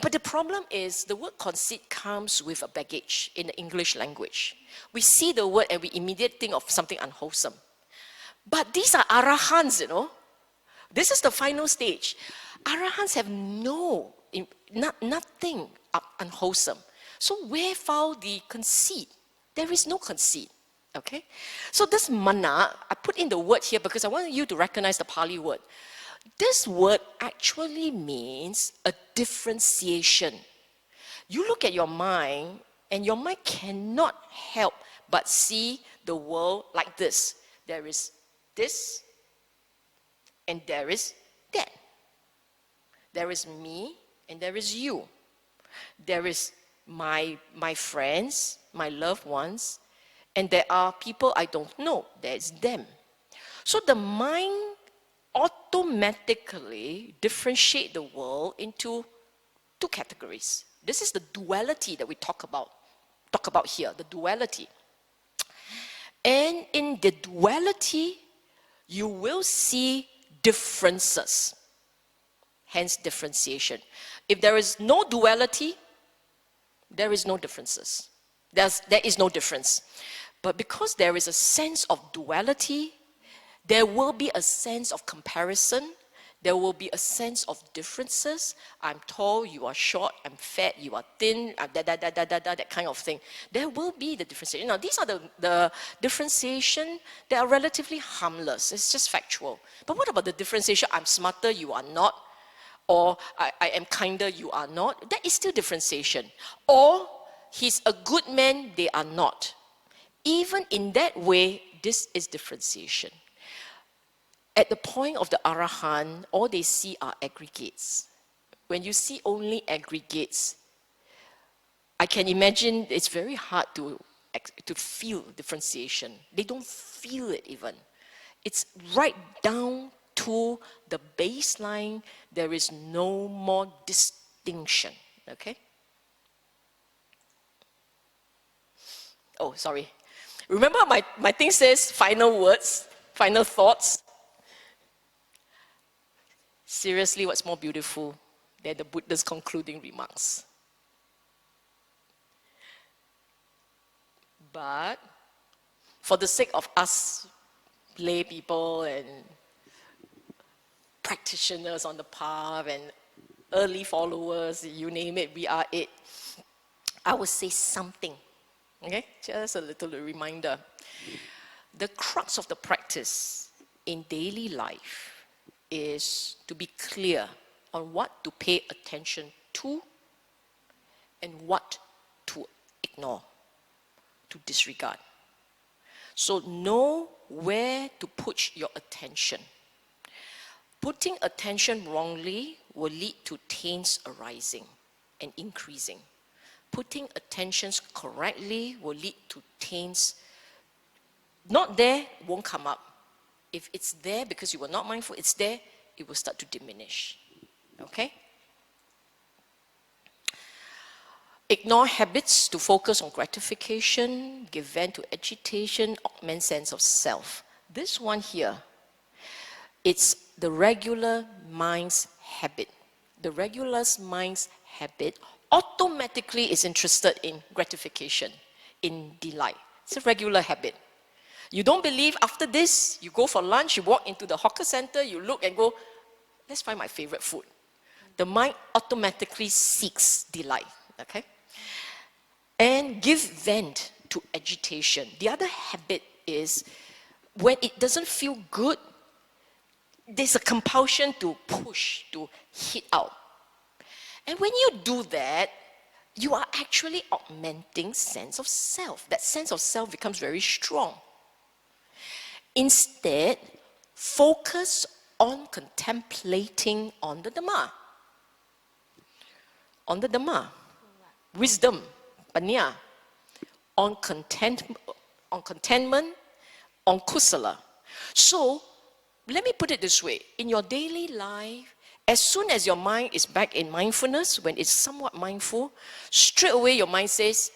But the problem is the word conceit comes with a baggage in the English language. We see the word and we immediately think of something unwholesome. But these are arahants, you know. This is the final stage. Arahants have nothing unwholesome. So where found the conceit? There is no conceit. Okay? So this mana, I put in the word here because I want you to recognize the Pali word. This word actually means a differentiation. You look at your mind, and your mind cannot help but see the world like this. There is this, and there is that. There is me, and there is you. There is my friends, my loved ones, and there are people I don't know. There's them. So the mind automatically differentiate the world into two categories. This is the duality that we talk about here, the duality. And in the duality, you will see differences, hence differentiation. If there is no duality, there is no differences. There is no difference. But because there is a sense of duality, there will be a sense of comparison. There will be a sense of differences. I'm tall, you are short. I'm fat, you are thin. That kind of thing. There will be the differentiation. Now, these are the differentiation that are relatively harmless. It's just factual. But what about the differentiation? I'm smarter, you are not. Or I am kinder, you are not. That is still differentiation. Or he's a good man, they are not. Even in that way, this is differentiation. At the point of the arahant, all they see are aggregates. When you see only aggregates, I can imagine it's very hard to feel differentiation. They don't feel it even. It's right down to the baseline. There is no more distinction. Okay? Oh, sorry. Remember my thing says final words, final thoughts. Seriously, what's more beautiful than the Buddha's concluding remarks? But for the sake of us lay people and practitioners on the path and early followers, you name it, we are it. I will say something, okay? Just a little reminder. The crux of the practice in daily life is to be clear on what to pay attention to and what to ignore, to disregard. So know where to put your attention. Putting attention wrongly will lead to taints arising and increasing. Putting attention correctly will lead to taints not there, won't come up. If it's there because you were not mindful, it's there, it will start to diminish. Okay? Ignore habits to focus on gratification, give vent to agitation, augment sense of self. This one here, it's the regular mind's habit. The regular mind's habit automatically is interested in gratification, in delight. It's a regular habit. You don't believe after this, you go for lunch, you walk into the hawker center, you look and go, let's find my favorite food. The mind automatically seeks delight, okay? And give vent to agitation. The other habit is when it doesn't feel good, there's a compulsion to push, to hit out. And when you do that, you are actually augmenting sense of self. That sense of self becomes very strong. Instead, focus on contemplating on the Dhamma. On the Dhamma. Wisdom, panya. On contentment, on kusala. So, let me put it this way. In your daily life, as soon as your mind is back in mindfulness, when it's somewhat mindful, straight away your mind says,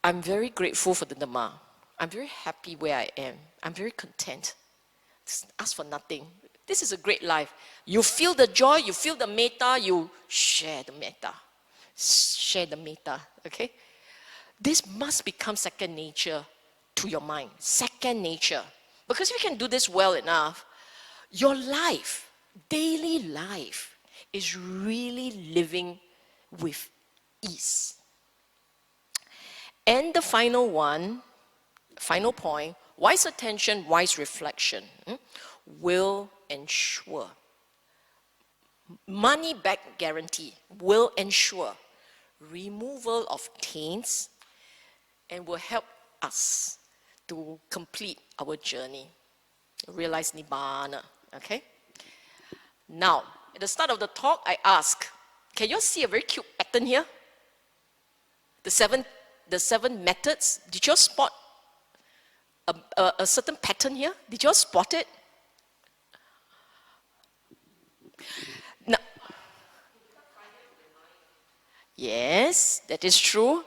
I'm very grateful for the Dhamma. I'm very happy where I am. I'm very content. Ask for nothing. This is a great life. You feel the joy, you feel the metta, you share the metta. Share the metta, okay? This must become second nature to your mind. Second nature. Because if you can do this well enough, your life, daily life, is really living with ease. And the final one, final point, wise attention, wise reflection, will ensure. Money back guarantee will ensure removal of taints and will help us to complete our journey, realize nibbanā. Okay? Now, at the start of the talk, I ask, can you see a very cute pattern here? The seven methods. Did you spot a certain pattern here? Did you spot it? Now, yes, that is true.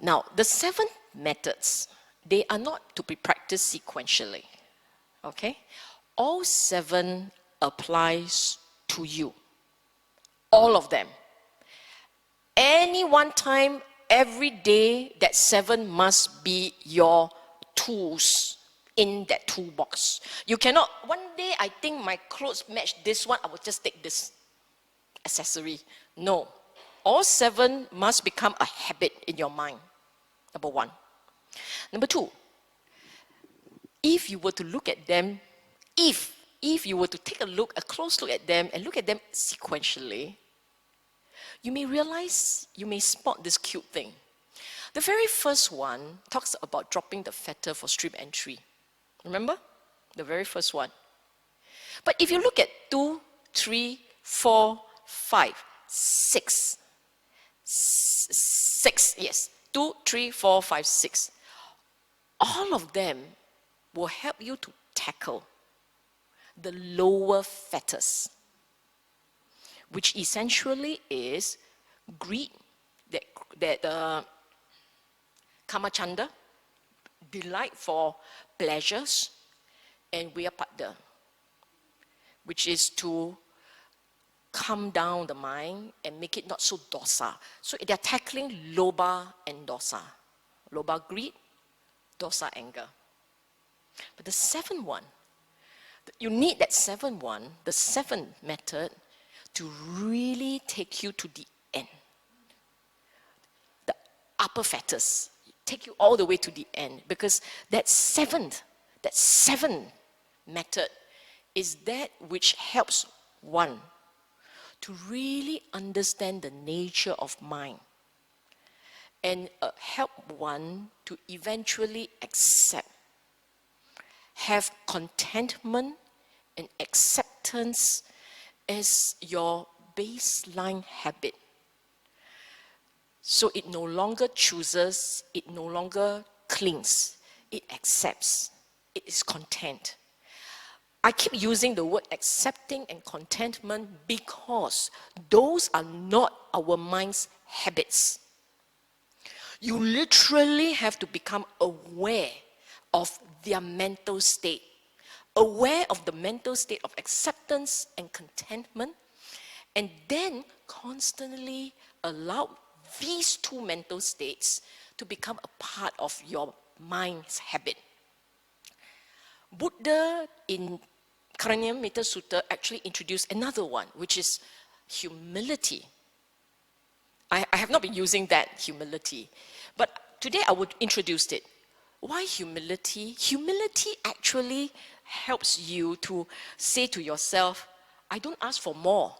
Now, the 7 methods, they are not to be practiced sequentially. Okay? All 7 applies to you. All of them. Any one time, every day, that 7 must be your tools in that toolbox. You cannot, one day I think my clothes match this one, I will just take this accessory. No. All 7 must become a habit in your mind. Number 1. Number 2, if you were to look at them, if you were to take a close look at them and look at them sequentially, you may realize, you may spot this cute thing. The very first one talks about dropping the fetter for stream entry. Remember? The very first one. But if you look at 2, 3, 4, 5, 6, 6, yes. 2, 3, 4, 5, 6. All of them will help you to tackle the lower fetters, which essentially is greed, that kāmāchanda, delight for pleasures, and vyapada, which is to calm down the mind and make it not so dosa. So they are tackling lobha and dosa. Lobha, greed, dosa, anger. But the 7th one, you need that 7th one, the 7th method, to really take you to the end. The upper fetters, take you all the way to the end. Because that 7th method is that which helps one to really understand the nature of mind and help one to eventually accept, have contentment and acceptance as your baseline habit. So it no longer chooses, it no longer clings, it accepts, it is content. I keep using the word accepting and contentment because those are not our mind's habits. You literally have to become aware of their mental state, aware of the mental state of acceptance and contentment, and then constantly allow these 2 mental states to become a part of your mind's habit. Buddha in Mahaparinibana Sutta actually introduced another one, which is humility. I have not been using that, humility. But today I would introduce it. Why humility? Humility actually helps you to say to yourself, I don't ask for more.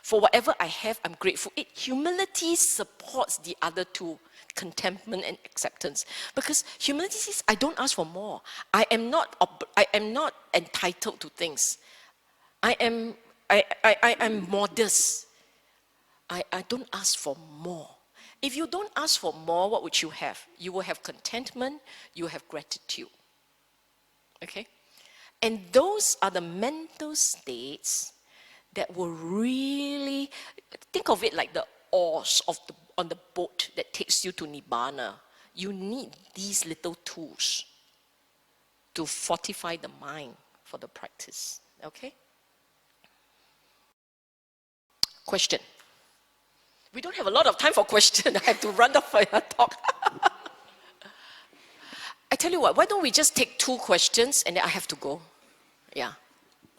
For whatever I have, I'm grateful. Humility supports the other 2, contentment and acceptance. Because humility says, I don't ask for more. I am not entitled to things. I am modest. I don't ask for more. If you don't ask for more, what would you have? You will have contentment, you will have gratitude. Okay? And those are the mental states that will really, think of it like the oars on the boat that takes you to nibbanā. You need these little tools to fortify the mind for the practice. Okay? Question. We don't have a lot of time for question. I have to run off for your talk. I tell you what, why don't we just take 2 questions and then I have to go. Yeah.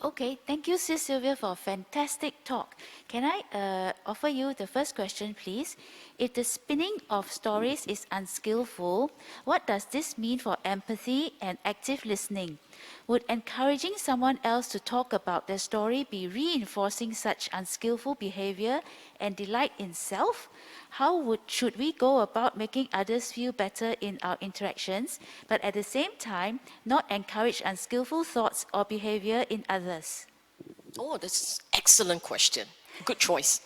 Okay, thank you, Sis Sylvia, for a fantastic talk. Can I offer you the first question, please? If the spinning of stories is unskillful, what does this mean for empathy and active listening? Would encouraging someone else to talk about their story be reinforcing such unskillful behavior and delight in self? How should we go about making others feel better in our interactions, but at the same time, not encourage unskillful thoughts or behavior in others? Oh, that's an excellent question. Good choice.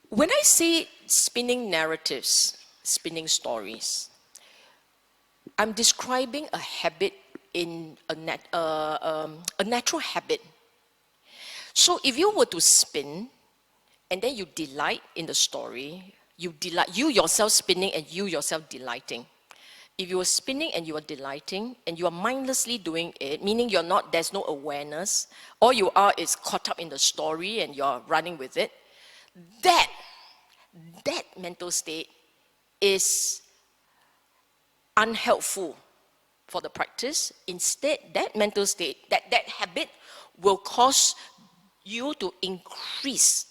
When I say spinning narratives, spinning stories, I'm describing a habit in a natural habit. So if you were to spin, and then you delight in the story, you yourself spinning and you yourself delighting. If you are spinning and you are delighting and you are mindlessly doing it, meaning there's no awareness, all you are is caught up in the story and you're running with it, that mental state is unhelpful for the practice. Instead, that mental state, that habit will cause you to increase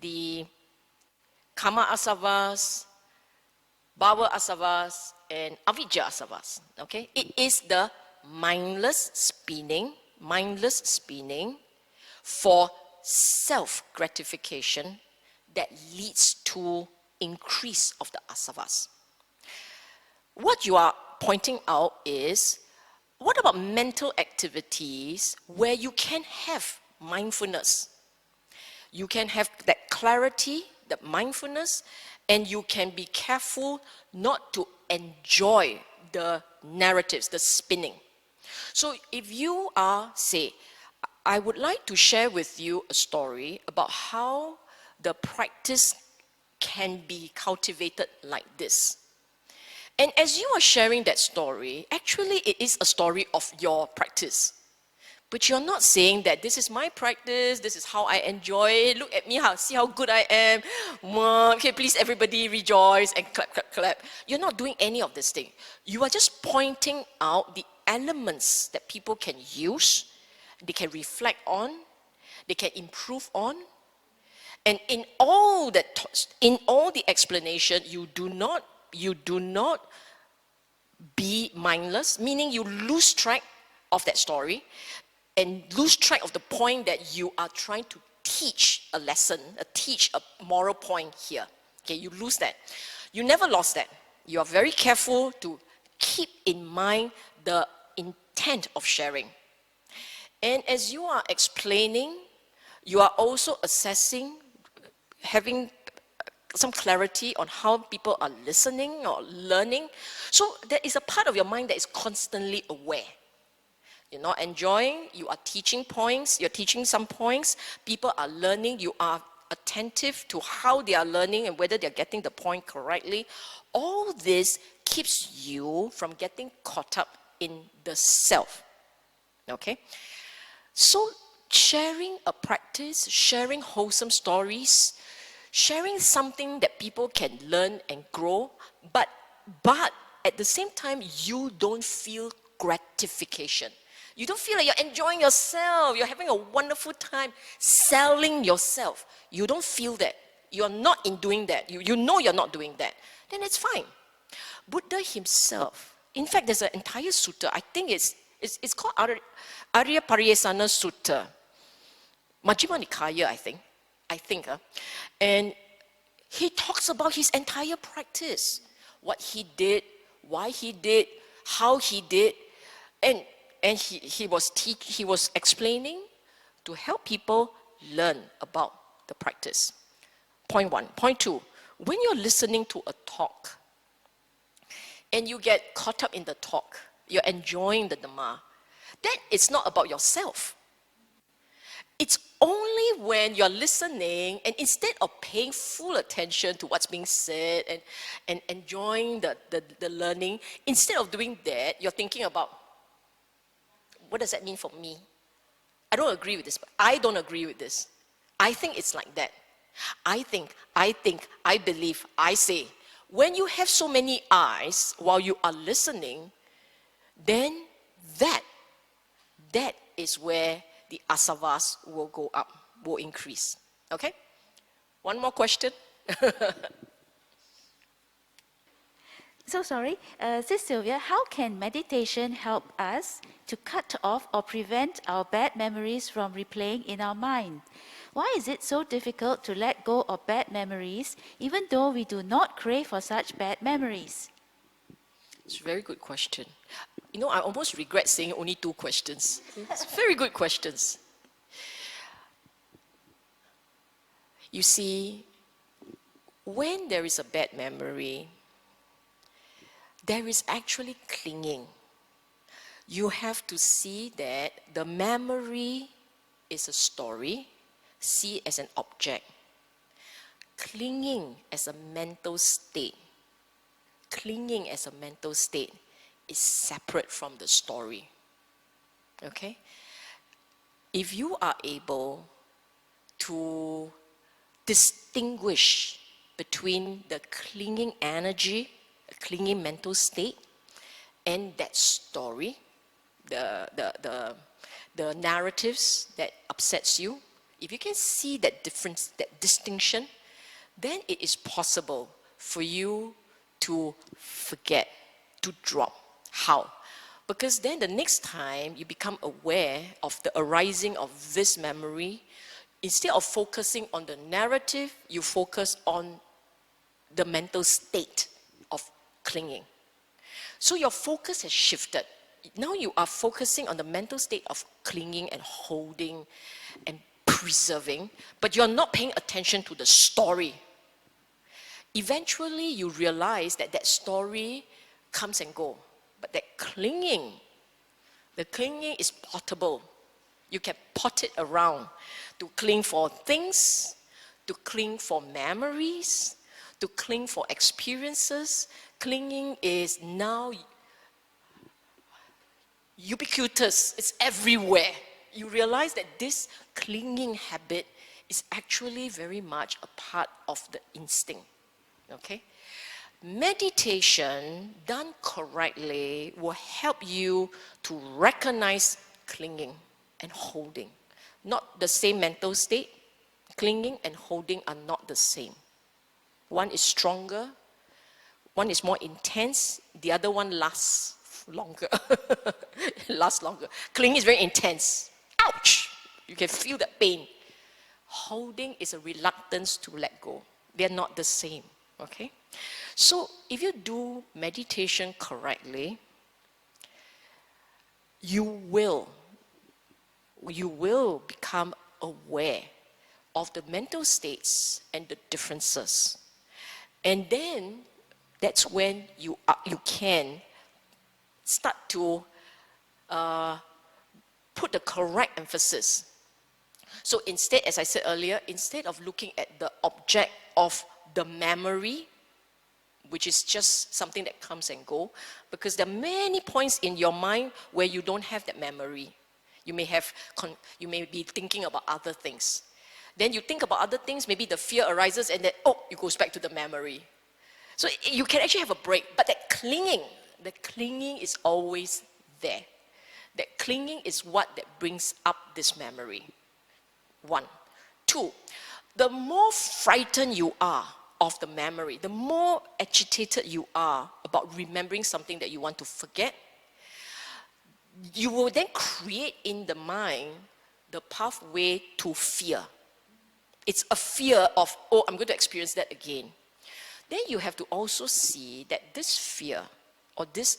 the kāmāsavas, bhavāsavas, and avijjāsavas. Okay? It is the mindless spinning for self-gratification that leads to increase of the āsavas. What you are pointing out is, what about mental activities where you can have mindfulness? You can have that clarity, that mindfulness, and you can be careful not to enjoy the narratives, the spinning. So if you are, say, I would like to share with you a story about how the practice can be cultivated like this. And as you are sharing that story, actually it is a story of your practice. But you're not saying that this is my practice, this is how I enjoy it, look at me, see how good I am, okay, please everybody rejoice and clap, clap, clap. You're not doing any of this thing. You are just pointing out the elements that people can use, they can reflect on, they can improve on. And in all the explanation, you do not be mindless, meaning you lose track of that story and lose track of the point that you are trying to teach a lesson, teach a moral point here. Okay, you lose that. You never lost that. You are very careful to keep in mind the intent of sharing. And as you are explaining, you are also assessing, having some clarity on how people are listening or learning. So there is a part of your mind that is constantly aware. You're not enjoying, you are teaching points, you're teaching some points, people are learning, you are attentive to how they are learning and whether they're getting the point correctly. All this keeps you from getting caught up in the self. Okay? So sharing a practice, sharing wholesome stories, sharing something that people can learn and grow, but at the same time, you don't feel gratification. You don't feel like you're enjoying yourself, you're having a wonderful time selling yourself. You don't feel that. You're not in doing that. You know you're not doing that. Then it's fine. Buddha himself, in fact, there's an entire sutta, I think it's called Mahaparinibana Sutta. Majjhima Nikaya, I think. And he talks about his entire practice. What he did, why he did, how he did. And he was explaining to help people learn about the practice. Point 1. Point 2, when you're listening to a talk and you get caught up in the talk, you're enjoying the Dhamma, that is not about yourself. It's only when you're listening and instead of paying full attention to what's being said and enjoying the learning, instead of doing that, you're thinking about What does that mean for me? I don't agree with this, but I don't agree with this. I think it's like that. I think, I believe, I say. When you have so many I's while you are listening, then that is where the āsavas will go up, will increase. Okay? One more question. So sorry, Sis Sylvia, how can meditation help us to cut off or prevent our bad memories from replaying in our mind? Why is it so difficult to let go of bad memories, even though we do not crave for such bad memories? It's a very good question. You know, I almost regret saying only 2 questions. It's very good questions. You see, when there is a bad memory, there is actually clinging. You have to see that the memory is a story, see it as an object. Clinging as a mental state, clinging as a mental state is separate from the story. Okay? If you are able to distinguish between the clinging energy, a clinging mental state, and that story, the narratives that upsets you, if you can see that difference, that distinction, then it is possible for you to forget, to drop. How? Because then the next time you become aware of the arising of this memory, instead of focusing on the narrative, you focus on the mental state of clinging. So your focus has shifted. Now you are focusing on the mental state of clinging and holding and preserving, but you're not paying attention to the story. Eventually you realize that that story comes and goes, but that clinging, the clinging is portable. You can pot it around to cling for things, to cling for memories, to cling for experiences. Clinging is now ubiquitous, it's everywhere. You realize that this clinging habit is actually very much a part of the instinct. Okay? Meditation done correctly will help you to recognize clinging and holding. Not the same mental state. Clinging and holding are not the same. One is stronger, one is more intense, the other one lasts longer. Lasts longer. Clinging is very intense. Ouch! You can feel that pain. Holding is a reluctance to let go. They're not the same. Okay? So if you do meditation correctly, you will become aware of the mental states and the differences. And then that's when you can start to put the correct emphasis. So instead, as I said earlier, instead of looking at the object of the memory, which is just something that comes and goes, because there are many points in your mind where you don't have that memory. You may be thinking about other things. Then you think about other things, maybe the fear arises and then, it goes back to the memory. So you can actually have a break, but the clinging is always there. That clinging is what that brings up this memory. 1. 2, the more frightened you are of the memory, the more agitated you are about remembering something that you want to forget, you will then create in the mind the pathway to fear. It's a fear of, I'm going to experience that again. Then you have to also see that this fear or this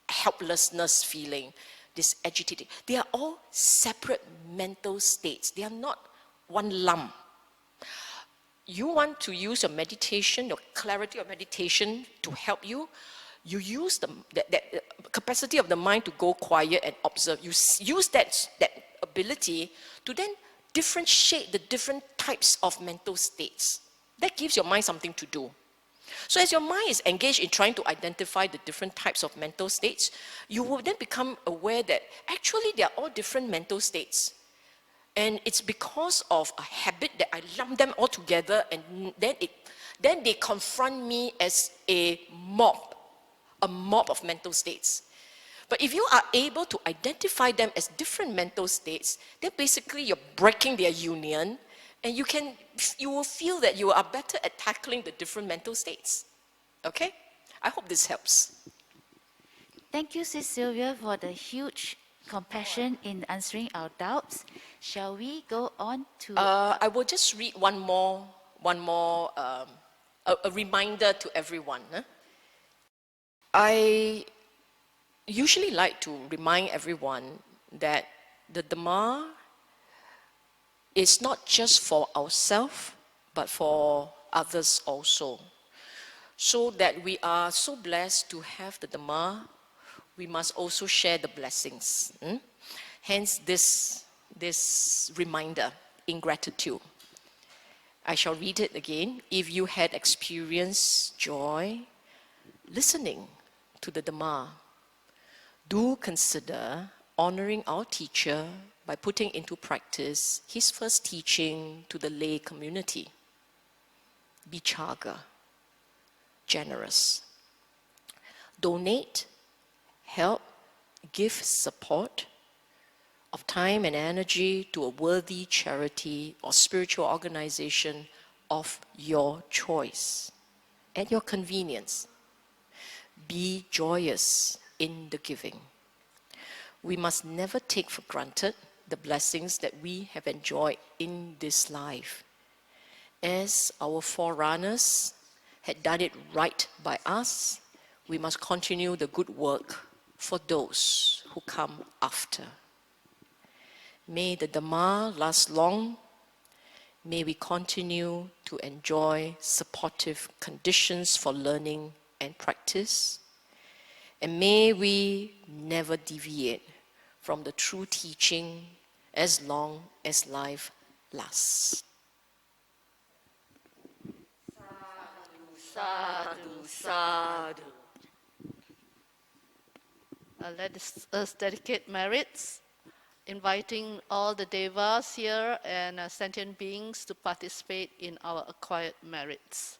helplessness feeling, this agitating, they are all separate mental states. They are not one lump. You want to use your meditation, your clarity of meditation to help you. You use that capacity of the mind to go quiet and observe. You use that ability to then differentiate the different types of mental states. That gives your mind something to do. So as your mind is engaged in trying to identify the different types of mental states, you will then become aware that actually they are all different mental states. And it's because of a habit that I lump them all together, and then they confront me as a mob of mental states. But if you are able to identify them as different mental states, then basically you're breaking their union, and you will feel that you are better at tackling the different mental states. Okay? I hope this helps. Thank you, Sis Sylvia, for the huge compassion in answering our doubts. Shall we go on to... I will just read one more a reminder to everyone. Huh? I usually like to remind everyone that the Dhamma is not just for ourselves, but for others also. So that we are so blessed to have the Dhamma, we must also share the blessings. Hence this reminder in gratitude. I shall read it again. If you had experienced joy listening to the Dhamma, do consider honoring our teacher by putting into practice his first teaching to the lay community. Be chaga, generous. Donate, help, give support of time and energy to a worthy charity or spiritual organization of your choice, at your convenience. Be joyous in the giving. We must never take for granted the blessings that we have enjoyed in this life. As our forerunners had done it right by us, we must continue the good work for those who come after. May the Dhamma last long. May we continue to enjoy supportive conditions for learning and practice. And may we never deviate from the true teaching as long as life lasts. Sadhu, sadhu. Let us dedicate merits, inviting all the devas here and sentient beings to participate in our acquired merits.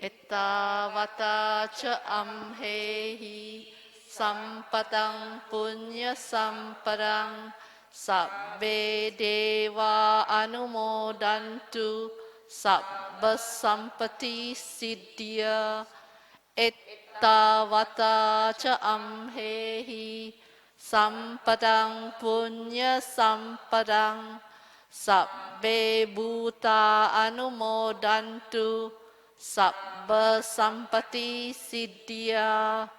Ettavata cha amhehi sampatang punya sampadang sabbe deva anumodantu sabba sampati siddhya. Ettavata cha amhehi sampadang punya sampadang sabbe bhuta anumodantu sabba sampati siddhya.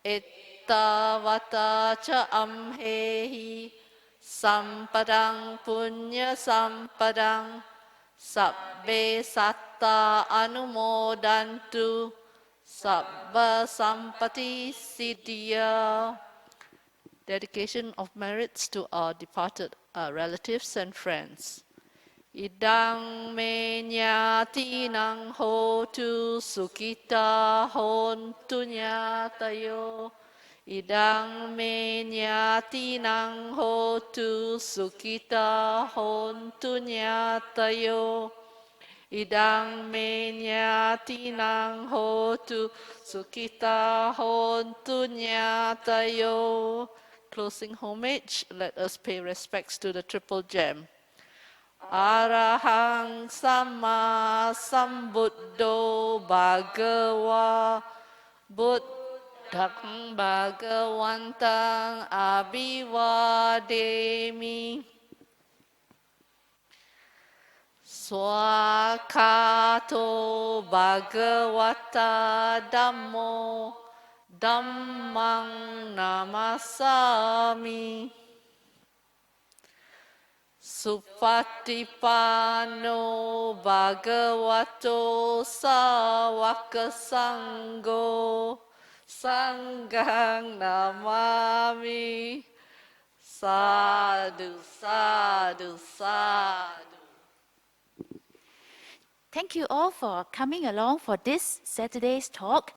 Ettavata cha amhehi sampadang punya sampadang sabbe satta anumodantu sabba sampati siddhya. Dedication of merits to our departed relatives and friends. Idang me nyatinang hotu sukita hontu nyatayo. Idang me nyatinang hotu sukita hontu nyatayo. Idang me nyatinang hotu sukita hontu nyatayo. Closing homage, let us pay respects to the Triple Gem. Arahang Sama Sambuddho Bhagava Buddhang Bhagavantang Abhivademi. Swakato Bhagavata Dhammo Dhammang Namasami. Supatipano Bhagavato Sāvaka Sangho Sanghang Namami. Sadhu, sadhu, sadhu. Thank you all for coming along for this Saturday's talk.